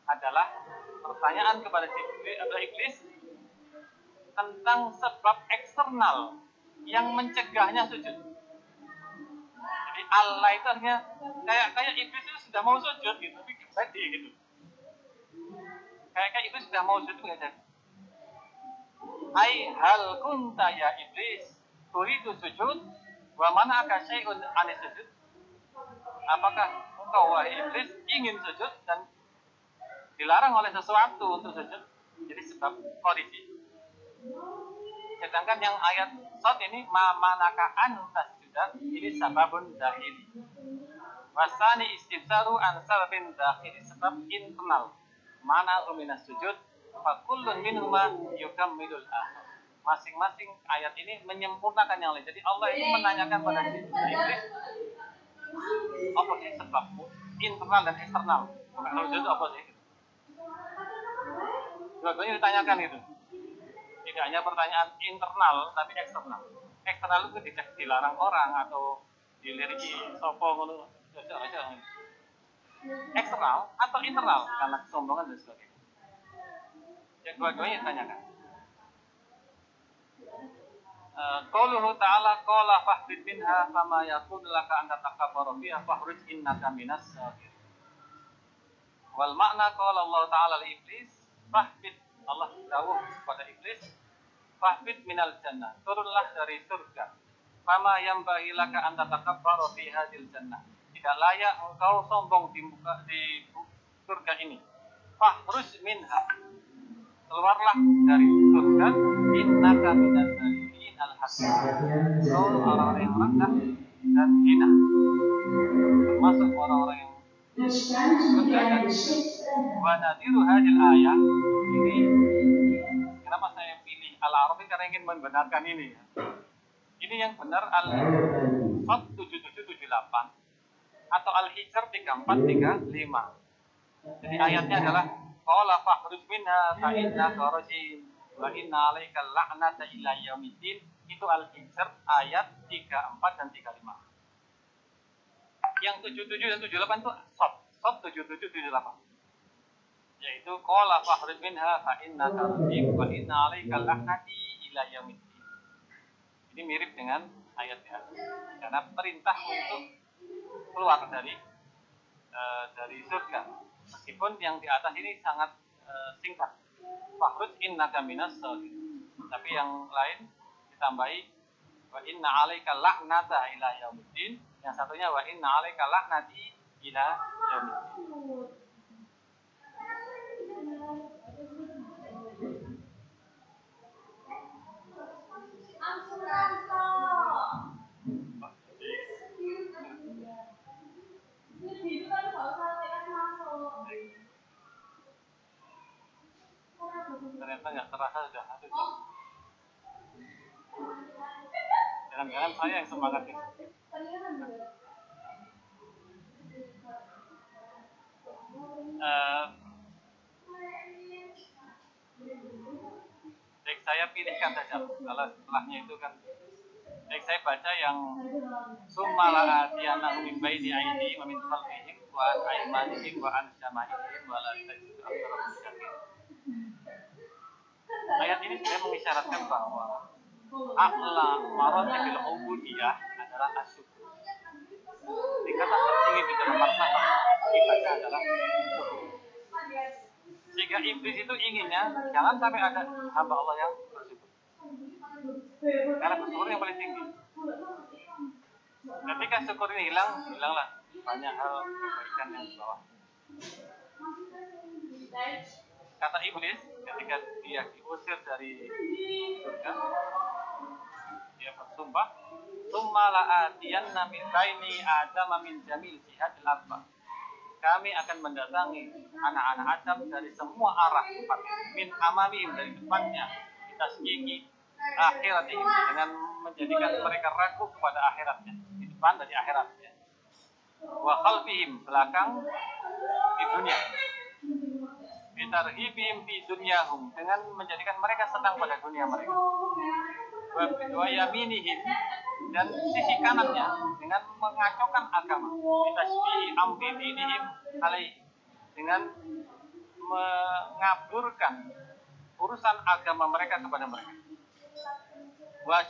adalah pertanyaan kepada iblis tentang sebab eksternal yang mencegahnya sujud. Jadi Allah itu artinya kayak iblis itu sudah mau sujud gitu, tapi jadi gitu. Kayak iblis sudah mau sujud nggak jadi. Hai hal kunta ya iblis turidu sujud wa mana aka syai'un anis sujud. Apakah engkau wahai iblis ingin sujud dan dilarang oleh sesuatu untuk sujud? Jadi sebab kondisi. Sedangkan yang ayat Sad ini ma manaka an tasjuda ini sababun dahili. Wasani istifsaru an sababin dahili sebab internal. Mana minas sujud fakullun minhuma yukammilul akhar. Masing-masing ayat ini menyempurnakan yang lain. Jadi Allah itu menanyakan pada iblis apa sih sebab internal dan eksternal. Kalau itu apa sih? Dua-duanya ditanyakan itu. Tidak hanya pertanyaan internal tapi eksternal. Eksternal itu dilarang orang atau diliriki sopo ngono. Eksternal atau internal karena kesombongan dan sebagainya. Yang dua-duanya ditanyakan. Qauluhu ta'ala qala fahbit minha kama yakun laka an tatakabbaru fiha fahruj innaka minas sagirin. Wal makna qala Allah ta'ala li iblis fahbit, Allah dawuh kepada iblis fahbit minal jannah, turunlah dari surga. Kama yanbaghi laka an tatakabbaru fi hadhil jannah. Tidak layak engkau sombong di surga ini. Fahruj minha. keluarlah dari surga, innaka minal dzalimin al-hakim. Kau orang-orang yang rendah dan hina, termasuk orang-orang yang rendah dan hina. Wa nadiru hadil ayat ini, kenapa saya pilih Al-A'raf karena ingin membenarkan ini. Ini yang benar Al-Sad 7778 atau Al-Hijr 3435. Jadi ayatnya adalah qala fakhruj minha fa innaka rajim wa inna 'alaikal la'nata ila yaumiddin. Itu Al-Hijr ayat 34 dan 35. Yang 77 dan 78 itu Sad 7778. Yaitu qala fakhruj minha fa innaka rajim wa inna 'alaikal la'nati ila yaumiddin. Ini mirip dengan ayat ya, karena perintah untuk keluar dari surga. Meskipun yang di atas ini sangat singkat, fakhruj innaka minas shalihin. Tapi yang lain ditambahi wa inna 'alaika la'nata ila yaumiddin. Yang satunya wa inna 'alaika la'nati ila yaumiddin. Ternyata nggak terasa sudah 1 jam. Jangan-jangan saya yang semangat ini. Baik, saya pilihkan saja. Kalau setelahnya itu kan, baik saya baca yang sumala atiyannahum min baini aydihim wa min khalfihim wa an aymanihim wa an syama'ilihim wa la tajidu aktsarahum syakirin. Ayat ini sudah mengisyaratkan bahwa a'la maratibil ubudiyah adalah asyukur. Tingkatan tertinggi di dalam martabat ibadah adalah syukur. Sehingga iblis itu inginnya jangan sampai ada hamba Allah yang bersyukur. Karena bersyukur yang paling tinggi. Ketika syukur ini hilanglah banyak hal kebaikan yang di bawah. Kata iblis ketika dia diusir dari surga, dia bersumpah, "Tsumma la'atiyanna min baini Adam min jamil jihadil arba." Kami akan mendatangi anak-anak Adam dari semua arah tempat, min amamihim dari depannya, bitasyiqi akhiratihim dengan menjadikan mereka ragu kepada akhiratnya, di depan dari akhiratnya. Wa khalfihim belakang di dunia. Bitarhibihim fi dunyahum dengan menjadikan mereka senang pada dunia mereka. Wa yaminihim dan sisi kanannya dengan mengacaukan agama. Bitasbihi amri dinihim alaihi dengan mengaburkan urusan agama mereka kepada mereka. Wa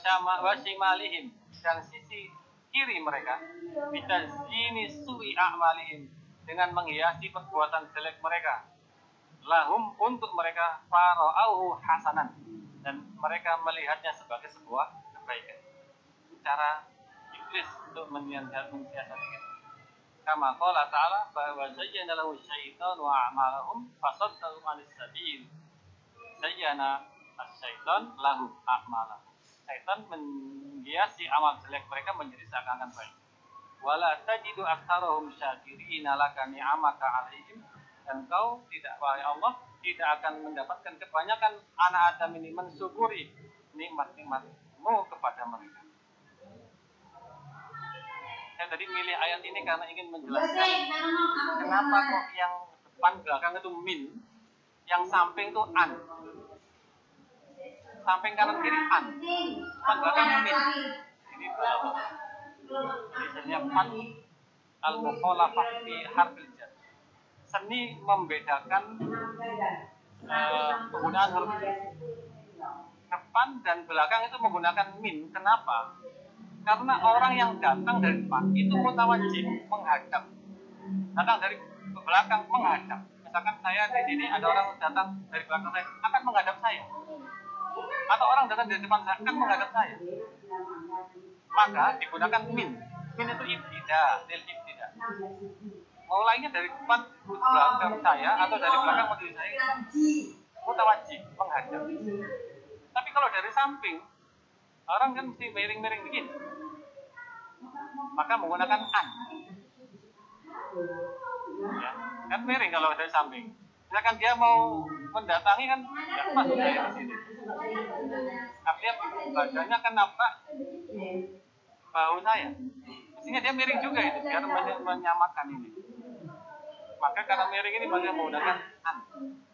shimalihim dan sisi kiri mereka. Bitazini su'i a'malihim dengan menghiasi perbuatan jelek mereka. Lahum untuk mereka fara'auhu hasanan dan mereka melihatnya sebagai sebuah kebaikan. Cara iblis untuk mensiasati kita. Kama qala ta'ala bahwa zayyana lahu syaitanu a'malahum fasaddahu 'anis sabil. Zayyana asy-syaitan lahum a'malahum. Syaitan menghiasi amal jelek mereka menjadi seakan-akan baik. Wala tajidu aktsarahum syakirina laka ni'amaka 'alaihim. Dan kau tidak, wahai Allah, tidak akan mendapatkan kebanyakan anak Adam ini mensyukuri nikmat-nikmat-Mu kepada mereka. Saya tadi milih ayat ini karena ingin menjelaskan kenapa kok yang depan belakang itu min, yang samping itu an, samping kanan kiri an, depan belakang min. Ini biasanya pan al-mukhalafah fi harfil jar. Seni membedakan penggunaan huruf depan dan belakang itu menggunakan min. Kenapa? Karena orang yang datang dari depan itu mutawajjih, menghadap. Datang dari belakang menghadap. Misalkan saya di sini ada orang datang dari belakang saya akan menghadap saya. Atau orang datang dari depan saya akan menghadap saya. Maka digunakan min. Min itu ibtida, lil ibtida. Mulainya dari depan belakang saya atau dari belakang menuju saya mutawajjih, menghadap. Tapi kalau dari samping, orang kan mesti miring-miring begini. Maka menggunakan an. Ya, kan miring kalau dari samping. Misalkan dia mau mendatangi kan, ya masuk saya ke sini. Artinya badannya kan nampak bahu saya. Mestinya dia miring juga itu, biar menyamakan ini. Maka karena miring ini maka menggunakan an.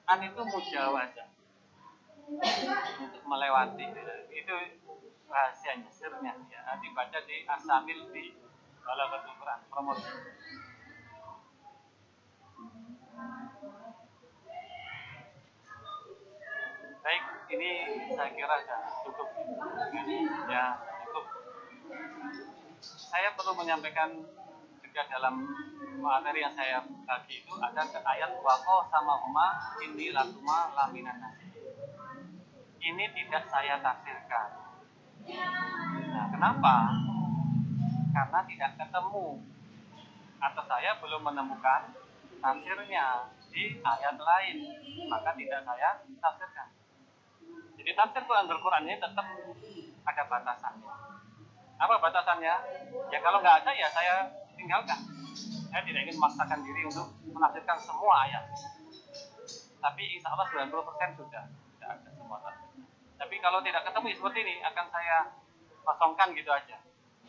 An itu mujawazah. Untuk melewati. Itu rahasianya, sirnya. Ya, dibaca di Asamil di Balaghatul Quran, promosi. Baik, ini saya kira sudah cukup. Ya, cukup. Saya perlu menyampaikan juga dalam materi yang saya bagi itu ada ke ayat waqo sama huma inni lakuma laminan nasi. Ini tidak saya tafsirkan. Nah, kenapa? Karena tidak ketemu atau saya belum menemukan tafsirnya di ayat lain, maka tidak saya tafsirkan. Jadi tafsir Quran ini tetap ada batasannya. Apa batasannya? Ya kalau nggak ada ya saya tinggalkan. Saya tidak ingin memaksakan diri untuk menafsirkan semua ayat. Tapi insya Allah 90% sudah ada semua tafsir. Tapi kalau tidak ketemu seperti ini akan saya kosongkan gitu aja.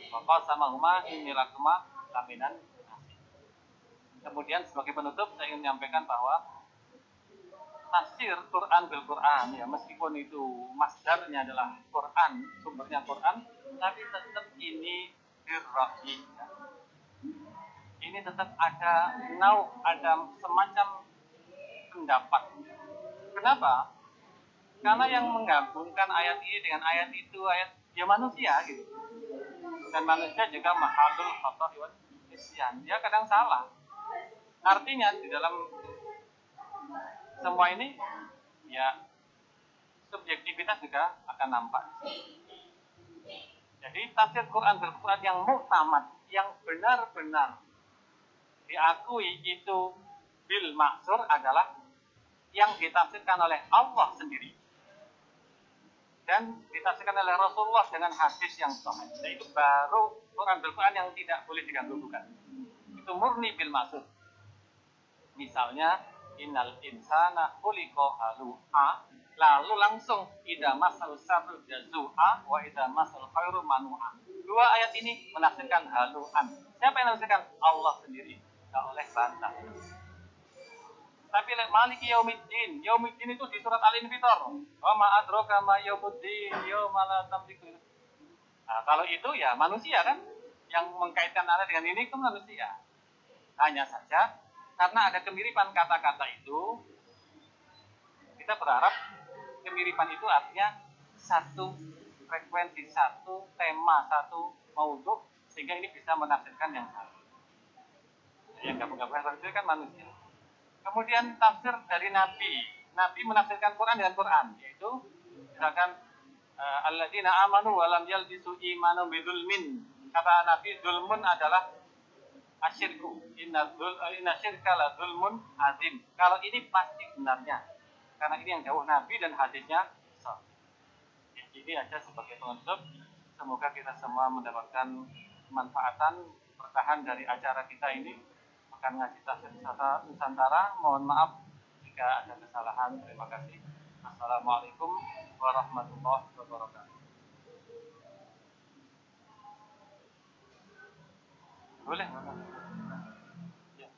Maka sama huma inilakuma laminan nasi. Kemudian sebagai penutup saya ingin menyampaikan bahwa tafsir Quran bil Quran ya meskipun itu masdarnya adalah Quran, sumbernya Quran, tapi tetap ini dirra'i. Ya. Ini tetap ada ada semacam pendapat. Kenapa? Karena yang menggabungkan ayat ini dengan ayat itu ayat ya manusia gitu. Dan manusia juga mahalul khata' wa isyan. Dia kadang salah. Artinya di dalam semua ini ya subjektivitas juga akan nampak. Jadi tafsir Quran bil Quran yang muktamad, yang benar-benar diakui itu bil maksur adalah yang ditafsirkan oleh Allah sendiri dan ditafsirkan oleh Rasulullah dengan hadis yang sahih. Nah, itu baru Quran bil Quran yang tidak boleh diganggu-gugat. Itu murni bil maksur. Misalnya innal insana khuliqa halu'a, lalu langsung idza masal syarru jazua wa idza masal khairu manu'a. Dua ayat ini menafsirkan halu'an. Siapa yang menafsirkan? Allah sendiri, tidak oleh bantah. Tapi maliki yaumiddin, yaumiddin itu di surat Al-Infitar. Wa ma adraka ma yaumuddin yauma la tamliku. Nah, kalau itu ya manusia kan yang mengkaitkan Allah dengan ini itu manusia. Hanya saja karena ada kemiripan kata-kata itu, kita berharap kemiripan itu artinya satu frekuensi, satu tema, satu maudhu, sehingga ini bisa menafsirkan yang sama. Yang gabung-gabung itu kan manusia. Kemudian tafsir dari Nabi. Nabi menafsirkan Quran dengan Quran, yaitu misalkan alladzina amanu wa lam yalbisu imanahum bidzulmin. Kata Nabi, zulmun adalah asyirku. Inna syirka la zulmun azim. Kalau ini pasti benarnya. Karena ini yang jauh Nabi dan hadisnya sahih. Ini aja sebagai penutup. Semoga kita semua mendapatkan manfaatan bertahan dari acara kita ini. Akan ngaji tafsir Nusantara. Mohon maaf jika ada kesalahan. Terima kasih. Assalamualaikum warahmatullahi wabarakatuh. Boleh. Ya.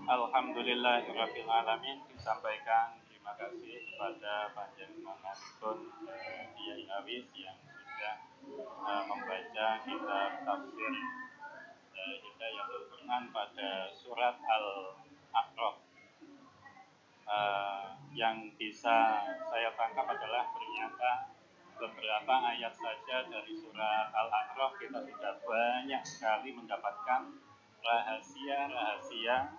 Alhamdulillahirabbil alamin. Disampaikan terima kasih kepada Panjenenganipun Kiai Awis yang sudah membaca kitab tafsir Hidayatul Quran pada surat Al-A'raf. Yang bisa saya tangkap adalah ternyata beberapa ayat saja dari surat Al-A'raf kita sudah banyak sekali mendapatkan rahasia-rahasia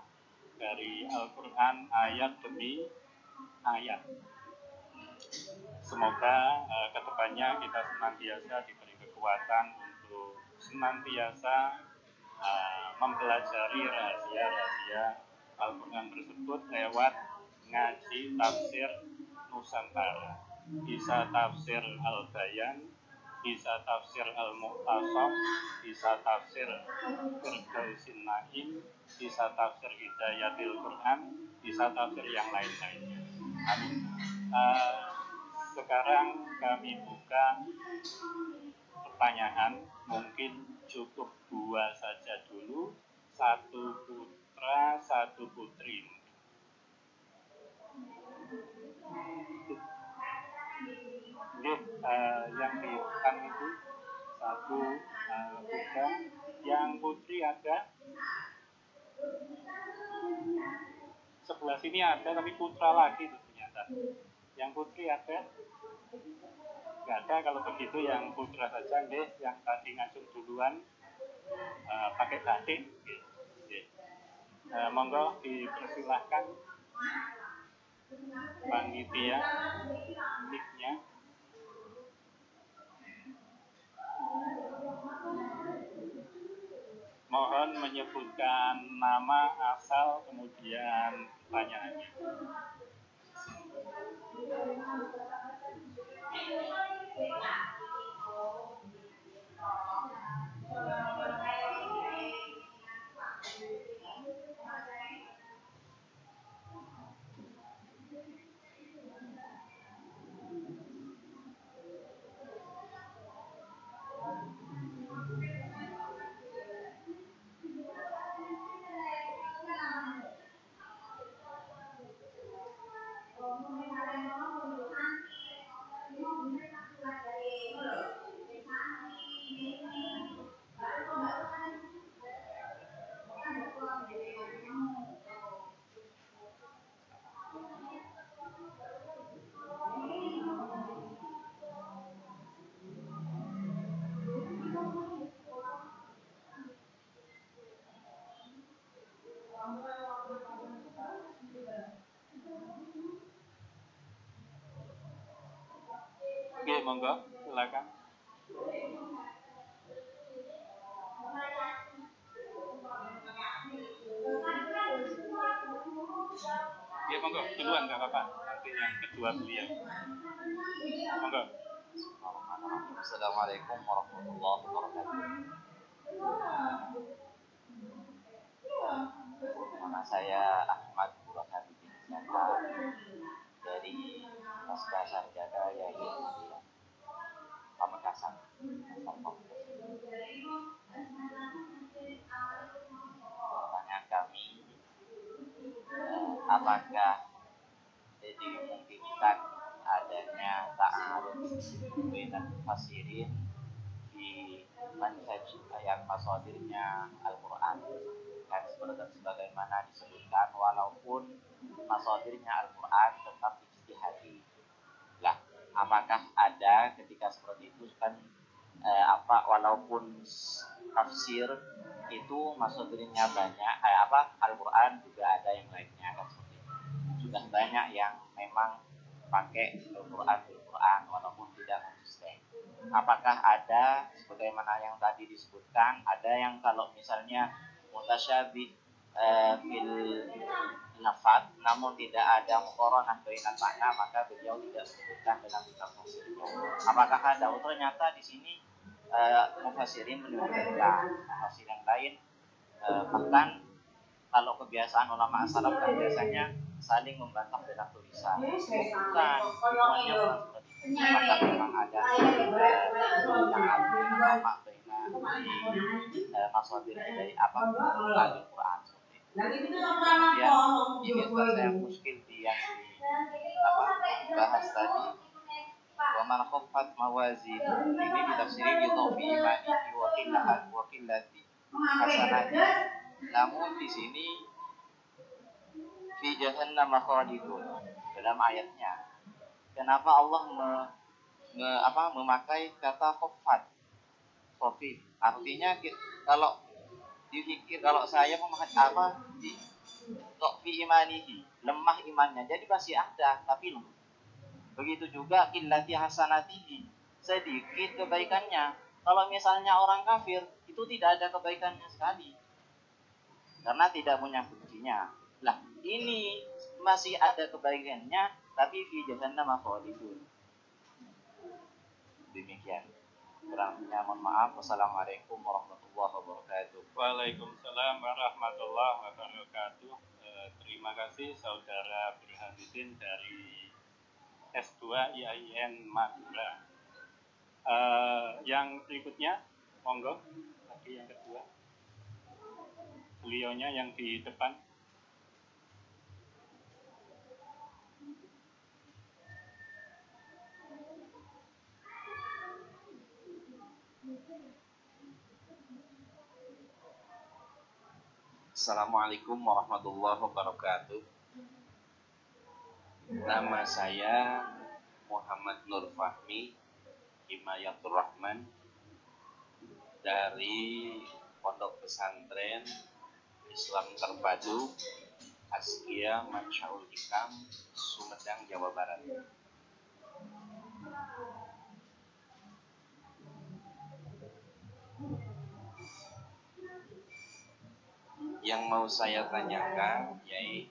dari Al-Quran ayat demi ayat. Semoga kedepannya kita senantiasa diberi kekuatan untuk senantiasa mempelajari rahasia-rahasia Al-Quran tersebut lewat ngaji tafsir Nusantara. Bisa tafsir Al-Bayan, bisa tafsir Al-Mu'tasam, bisa tafsir Firdausin Naim, bisa tafsir Hidayatil Quran, bisa tafsir yang lain-lainnya. Amin. Sekarang kami buka pertanyaan, mungkin cukup 2 saja dulu, 1 putra, 1 putri. Yang di depan itu 1 putra, yang putri ada. Sebelah sini ada, tapi putra lagi itu ternyata. Yang putri ada? Nggak ada. Kalau begitu yang putra saja, deh. Yang tadi ngacung duluan pakai batik. Monggo dipersilahkan panitia mic-nya. Mohon menyebutkan nama, asal, kemudian pertanyaannya. Oke, monggo, silakan. Ya, monggo, duluan nggak apa-apa. Nanti yang kedua beliau. Monggo. Assalamualaikum warahmatullahi wabarakatuh. Nama saya Ahmad Burhan bin Zaka dari Pasca Sarjana yaitu Pamekasan. Pertanyaan kami, apakah dimungkinkan adanya ta'aruf bainal mufassirin di manhaj ayat masadirnya Al-Quran, kan sebagaimana disebutkan walaupun masadirnya Al-Quran tetap ijtihadi. Lah, apakah ada ketika seperti itu kan walaupun tafsir itu masadirnya banyak, Al-Quran juga ada yang lainnya kan seperti itu. Sudah banyak yang memang pakai Al-Quran walaupun tidak konsisten. Apakah ada sebagaimana yang tadi disebutkan, ada yang kalau misalnya mutasyabih fil lafaz namun tidak ada muqaranah bainal makna, maka beliau tidak sebutkan dalam kitab tafsirnya. Apakah ada? Ternyata di sini mufassirin menunjukkan tafsir yang lain, bahkan kalau kebiasaan ulama salaf kan biasanya saling membantah dalam tulisan. Bukan, tujuannya bukan seperti itu. Apakah memang ada ulama di masadir dari Al-Quran seperti itu. Kemudian ini saya muskil di yang bahas tadi. Wa man khaffat mawazin, ini ditafsiri bi dhafi imanihi wa qillati hasanati. Namun di sini fi jahannam khalidun dalam ayatnya. Kenapa Allah memakai kata khaffat? Khafif. Artinya kalau dipikir, kalau saya memahami fi imanihi, lemah imannya. Jadi masih ada tapi lemah. Begitu juga qillati hasanatihi, sedikit kebaikannya. Kalau misalnya orang kafir itu tidak ada kebaikannya sekali karena tidak punya buktinya. Lah ini masih ada kebaikannya tapi fi jahannam khalidun. Demikian. Kurangnya mohon maaf. Wassalamualaikum warahmatullahi wabarakatuh. Waalaikumsalam warahmatullahi wabarakatuh. Terima kasih saudara Burhanuddin dari S2 IAIN Madura. Yang berikutnya, monggo, lagi yang kedua. Beliaunya yang di depan. Assalamualaikum warahmatullahi wabarakatuh. Nama saya Muhammad Nur Fahmi Himayatur Rahman dari Pondok Pesantren Islam Terpadu Askia Mansyaul Hikam, Sumedang, Jawa Barat. Yang mau saya tanyakan yaitu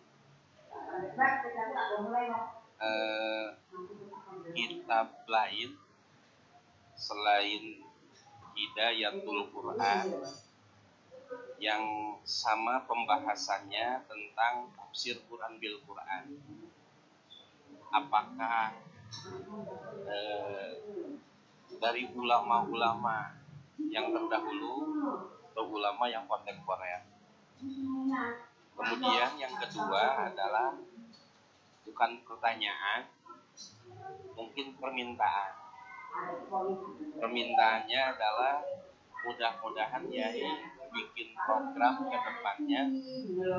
kitab lain selain Hidayatul Quran yang sama pembahasannya tentang tafsir Quran bil Quran. Apakah dari ulama-ulama yang terdahulu atau ulama yang kontemporer? Kemudian yang kedua adalah bukan pertanyaan, mungkin permintaan. Permintaannya adalah mudah-mudahan Yai bikin program ke depannya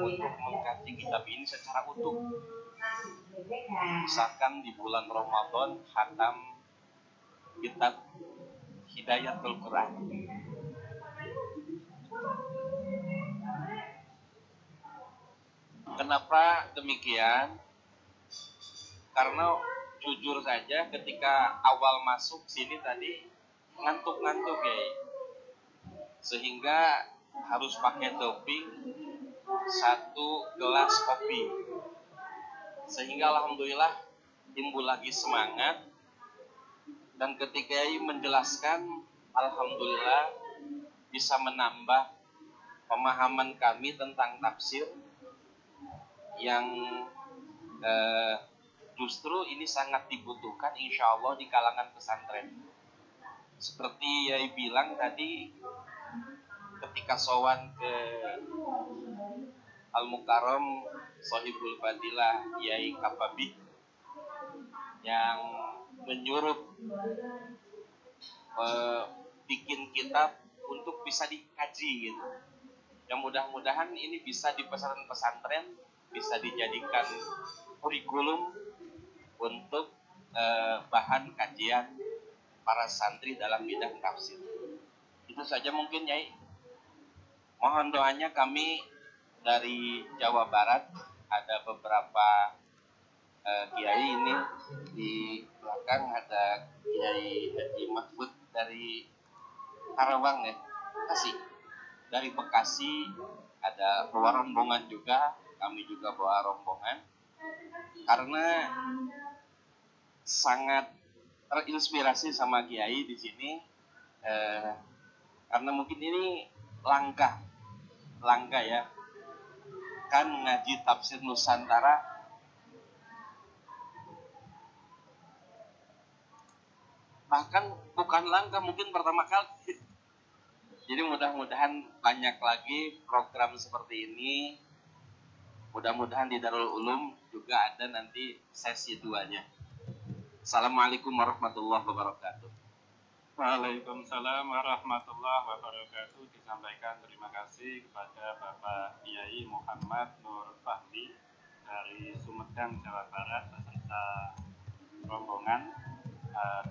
untuk mengkaji kitab ini secara utuh. Misalkan di bulan Ramadan khatam kitab Hidayatul Quran. Kenapa demikian? Karena jujur saja ketika awal masuk sini tadi ngantuk-ngantuk ya, sehingga harus pakai doping 1 gelas kopi, sehingga alhamdulillah timbul lagi semangat. Dan ketika menjelaskan, alhamdulillah bisa menambah pemahaman kami tentang tafsir yang justru ini sangat dibutuhkan insya Allah di kalangan pesantren. Seperti Yai bilang tadi ketika sowan ke Al-Mukarram Sohibul Fadilah Yai Kapabi yang menyuruh bikin kitab untuk bisa dikaji gitu. Yang mudah-mudahan ini bisa di pesantren-pesantren bisa dijadikan kurikulum untuk bahan kajian para santri dalam bidang tafsir. Itu saja mungkin Yai. Mohon doanya kami dari Jawa Barat, ada beberapa kiai ini di belakang, ada Kiai Haji Mahfud dari Karawang ya, Bekasi. Dari Bekasi ada bawa rombongan juga, kami juga bawa rombongan. Karena sangat terinspirasi sama kiai di sini, karena mungkin ini langka ya, kan ngaji tafsir Nusantara bahkan bukan langka, mungkin pertama kali. Jadi mudah-mudahan banyak lagi program seperti ini. Mudah-mudahan di Darul Ulum juga ada nanti sesi 2-nya. Assalamualaikum warahmatullahi wabarakatuh. Waalaikumsalam warahmatullahi wabarakatuh. Disampaikan terima kasih kepada Bapak Kiai Muhammad Nur Fahmi dari Sumedang, Jawa Barat beserta rombongan.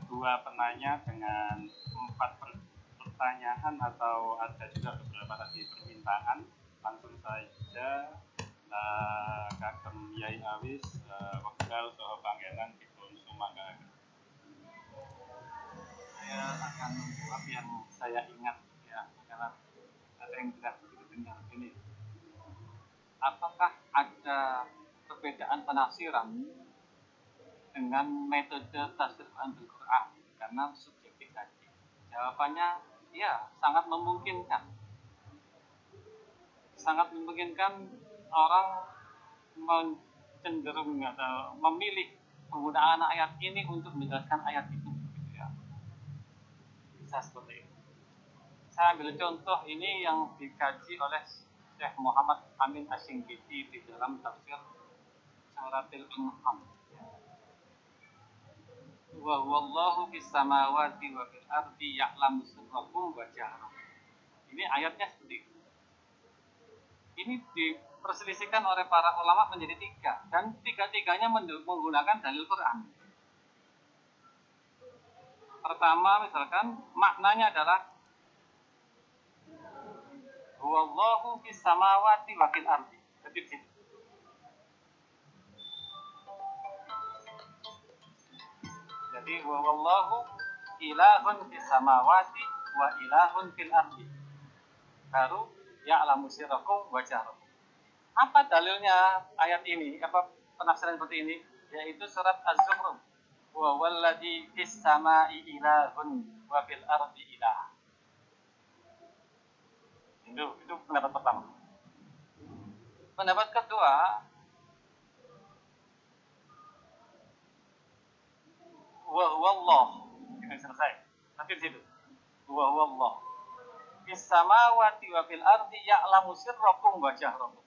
2 penanya dengan 4 pertanyaan atau ada juga beberapa tadi permintaan. Langsung saja Kagem Yai Awis Wekdal Soho Pangeran Dipun Sumangga. Saya akan menjawab yang saya ingat ya, karena sering tidak begitu dengar ini. Apakah ada perbedaan penafsiran dengan metode tafsir Al-Quran karena subjektif tadi? Jawabannya ya, sangat memungkinkan. Sangat memungkinkan orang cenderung atau memilih penggunaan ayat ini untuk menjelaskan ayat itu, gitu ya. Bisa seperti itu. Saya ambil contoh ini yang dikaji oleh Syekh Muhammad Amin Asy-Shinqiti di dalam tafsir Suratul An'am. Wa wallahu fis samawati wa fil ardi ya'lamu sirrakum wa jahrakum. Ini ayatnya seperti itu. Ini diperselisihkan oleh para ulama menjadi 3 dan 3-tiganya menggunakan dalil Quran. Pertama misalkan maknanya adalah wallahu fis samawati wa fil ardi. Jadi wallahu ilahun fis samawati wa ilahun fil ardi. Baru ya'lamu sirrakum wa jahrakum. Apa dalilnya ayat ini? Apa penafsiran seperti ini? Yaitu surat Az-Zukhruf. Wa walladzi fis samai ilahun wa fil ardi ilah. Itu pendapat pertama. Pendapat kedua, wa huwallah. Ini selesai. Nanti di situ. Wa huwallah. Fis samawati wa fil ardi ya'lamu sirrakum wa jahrakum.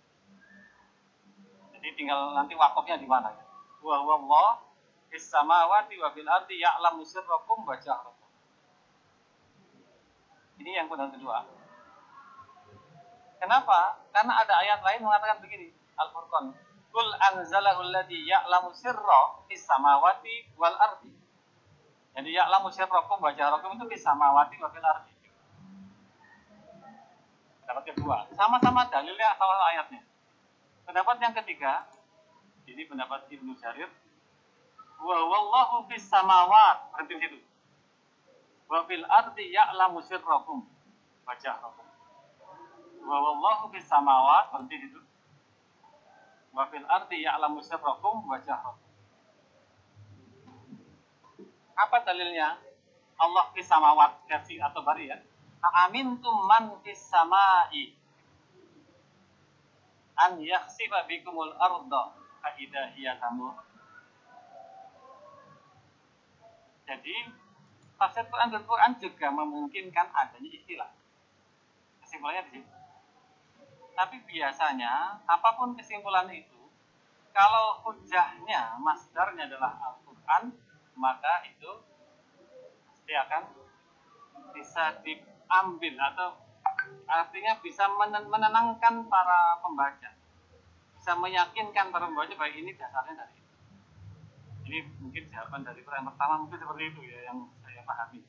Jadi tinggal nanti wakafnya di mana ya. Wa huwallah fis samawati wa fil ardi ya'lamu sirrakum wa jahrakum. Ini yang pendapat kedua. Kenapa? Karena ada ayat lain mengatakan begini, Al-Furqan. Qul anzalahu alladzi ya'lamu sirra fis samawati wal ardi. Jadi ya'lamu sirrakum wa jahrakum itu fis samawati wa fil ardi. Pendapat kedua, sama-sama dalilnya sama ayatnya. Pendapat yang ketiga, ini pendapat Ibnu Jarir. Wa wallahu fis samawat, berhenti di situ. Wa fil ardi ya'lamu sirrakum wa jahrakum. Wa wallahu fis samawat, berhenti di situ. Wa fil ardi ya'lamu sirrakum wa jahrakum. Apa dalilnya? Allah fis samawat versi atau bari ya. Amintum man fis samai an yakhsifa bikumul arda fa idza hiya tamur. Jadi tafsir Quran juga memungkinkan adanya istilah. Kesimpulannya di situ. Tapi biasanya apapun kesimpulan itu, kalau hujahnya, masdarnya adalah Al-Quran, maka itu pasti akan bisa diambil atau artinya bisa menenangkan para pembaca, bisa meyakinkan para pembaca bahwa ini dasarnya dari itu. Ini mungkin jawaban dari pertanyaan pertama mungkin seperti itu ya yang saya pahami.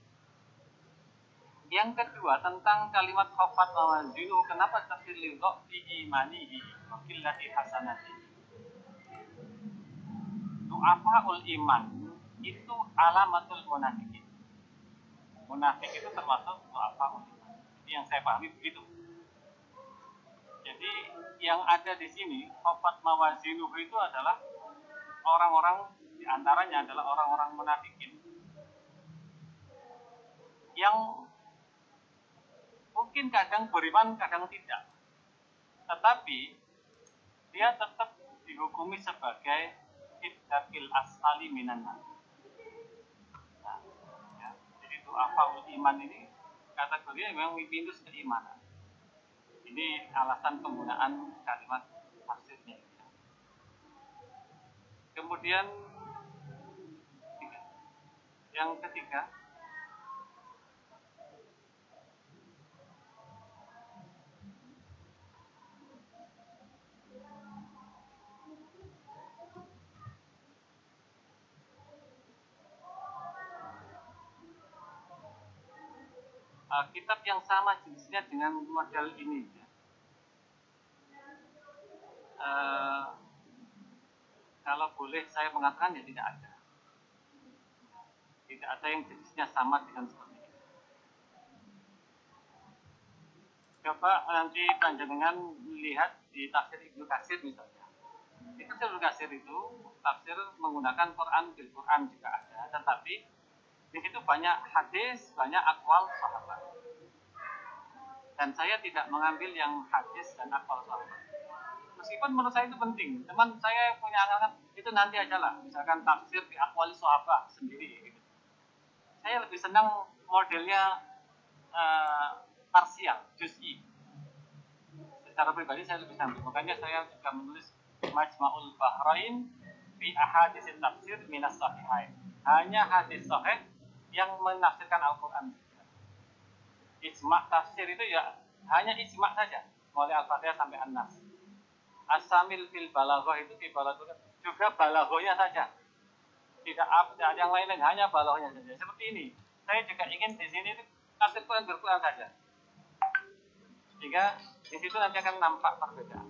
Yang kedua tentang kalimat khafat mawazinu, kenapa tafsir lidha fi imanihi wa qillati hasanati. Du'afaul iman itu alamatul munafiqin. Munafik itu termasuk du'afaul iman. Ini yang saya pahami begitu. Jadi yang ada di sini khafat mawazinu itu adalah orang-orang, di antaranya adalah orang-orang munafikin yang mungkin kadang beriman, kadang tidak. Tetapi dia tetap dihukumi sebagai idrakil asfali minan nar. Nah, ya. Jadi du'afaul iman ini kategorinya memang minus keimanan. Ini alasan penggunaan kalimat tafsirnya. Kemudian yang ketiga, kitab yang sama jenisnya dengan model ini ya. Kalau boleh saya mengatakan ya tidak ada yang jenisnya sama dengan seperti ini. Coba nanti panjenengan lihat di tafsir Ibnu Katsir misalnya. Di tafsir Ibnu Katsir itu tafsir menggunakan Quran bil Quran juga ada, tetapi di situ banyak hadis, banyak akwal sahabat. Dan saya tidak mengambil yang hadis dan akwal sahabat. Meskipun menurut saya itu penting, teman saya punya angan itu nanti aja lah, misalkan tafsir di akwali sahabat sendiri. Gitu. Saya lebih senang modelnya parsial, juz'i. Secara pribadi saya lebih senang. Makanya saya juga menulis Majma'ul Bahrain fi ahadits tafsir minas sahihain. Hanya hadis sahih yang menafsirkan Al-Qur'an. Ijma' tafsir itu ya hanya ijma' saja, mulai Al-Fatihah sampai An-Nas. As-Samil fil balaghah itu di balaghah juga balaghahnya saja. Tidak ada yang lain, hanya balaghahnya saja. Seperti ini. Saya juga ingin di sini tafsir Quran berquran saja. Sehingga di situ nanti akan nampak perbedaan.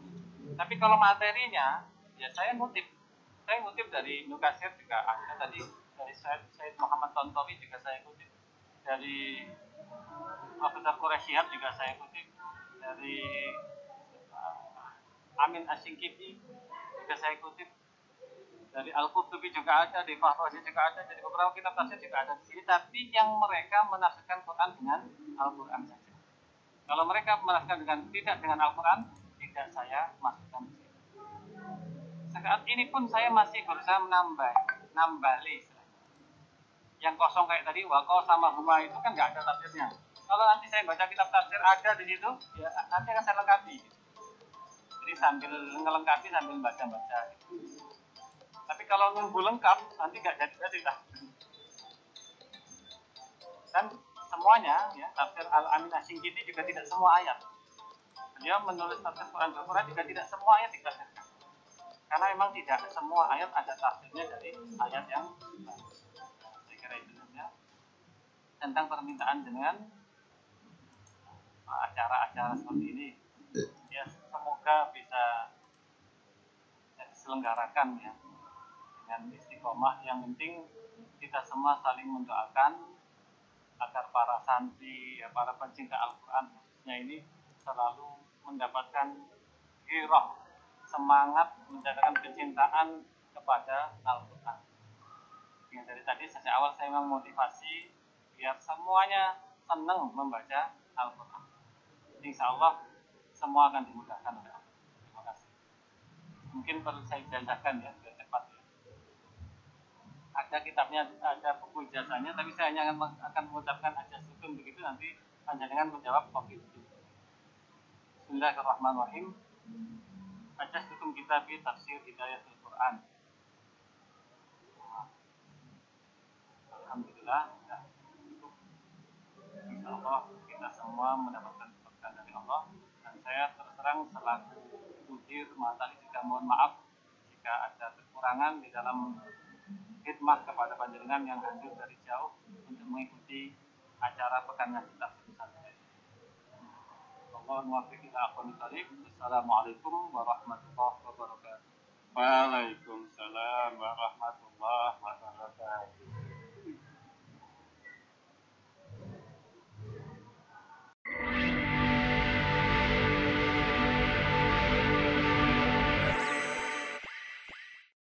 Tapi kalau materinya, ya saya ngutip dari Ibnu Katsir juga ada tadi, dari Said Muhammad Tontowi juga saya kutip, dari Profesor Quraisyihab juga saya kutip, dari Amin Asy-Syinkiti juga saya kutip, dari Al-Qurtubi juga ada, di Fahrazi juga ada, jadi beberapa kitab tafsir juga ada di sini. Tapi yang mereka menafsirkan Quran dengan Al-Quran saja. Kalau mereka menafsirkan tidak dengan Al-Quran, tidak saya masukkan di sini. Saat ini pun saya masih berusaha nambali. Yang kosong kayak tadi, waqo sama huma itu kan nggak ada tafsirnya. Kalau nanti saya baca kitab tafsir ada di situ, ya nanti akan saya lengkapi. Jadi sambil ngelengkapi sambil baca-baca. Tapi kalau nunggu lengkap, nanti nggak jadi lah. Dan semuanya, ya, tafsir Al-Amin Asy-Syinkiti juga tidak semua ayat. Beliau menulis tafsir Quran Al-Quran juga tidak semua ayat ditafsirkan. Karena memang tidak semua ayat ada tafsirnya dari ayat yang saya kira itu saja tentang permintaan dengan acara-acara seperti ini. Ya, semoga bisa diselenggarakan ya dengan istiqomah. Yang penting kita semua saling mendoakan agar para santri, ya, para pencinta Al-Quran khususnya ini selalu mendapatkan ghirah, semangat, menjadikan kecintaan kepada Al-Quran. Yang dari tadi sejak awal saya memang motivasi biar semuanya senang membaca Al-Quran. Insya Allah semua akan dimudahkan oleh Allah. Terima kasih. Mungkin perlu saya jelaskan ya biar cepat ya. Ada kitabnya, ada buku ijazahnya, tapi saya hanya akan mengucapkan ajas hukum begitu, nanti panjenengan menjawab topik itu. Bismillahirrahmanirrahim. Ajas hukum kitab tafsir Hidayatul Quran. Alhamdulillah, insya Allah kita semua mendapatkan berkah dari Allah. Dan saya terus terang selaku mudir matali juga mohon maaf jika ada kekurangan di dalam khidmat kepada panjenengan yang hadir dari jauh untuk mengikuti acara pekan ngaji tafsir Nusantara. Allahumma muwaffiq ila aqwamit thoriq. Assalamualaikum warahmatullahi wabarakatuh. Waalaikumsalam warahmatullahi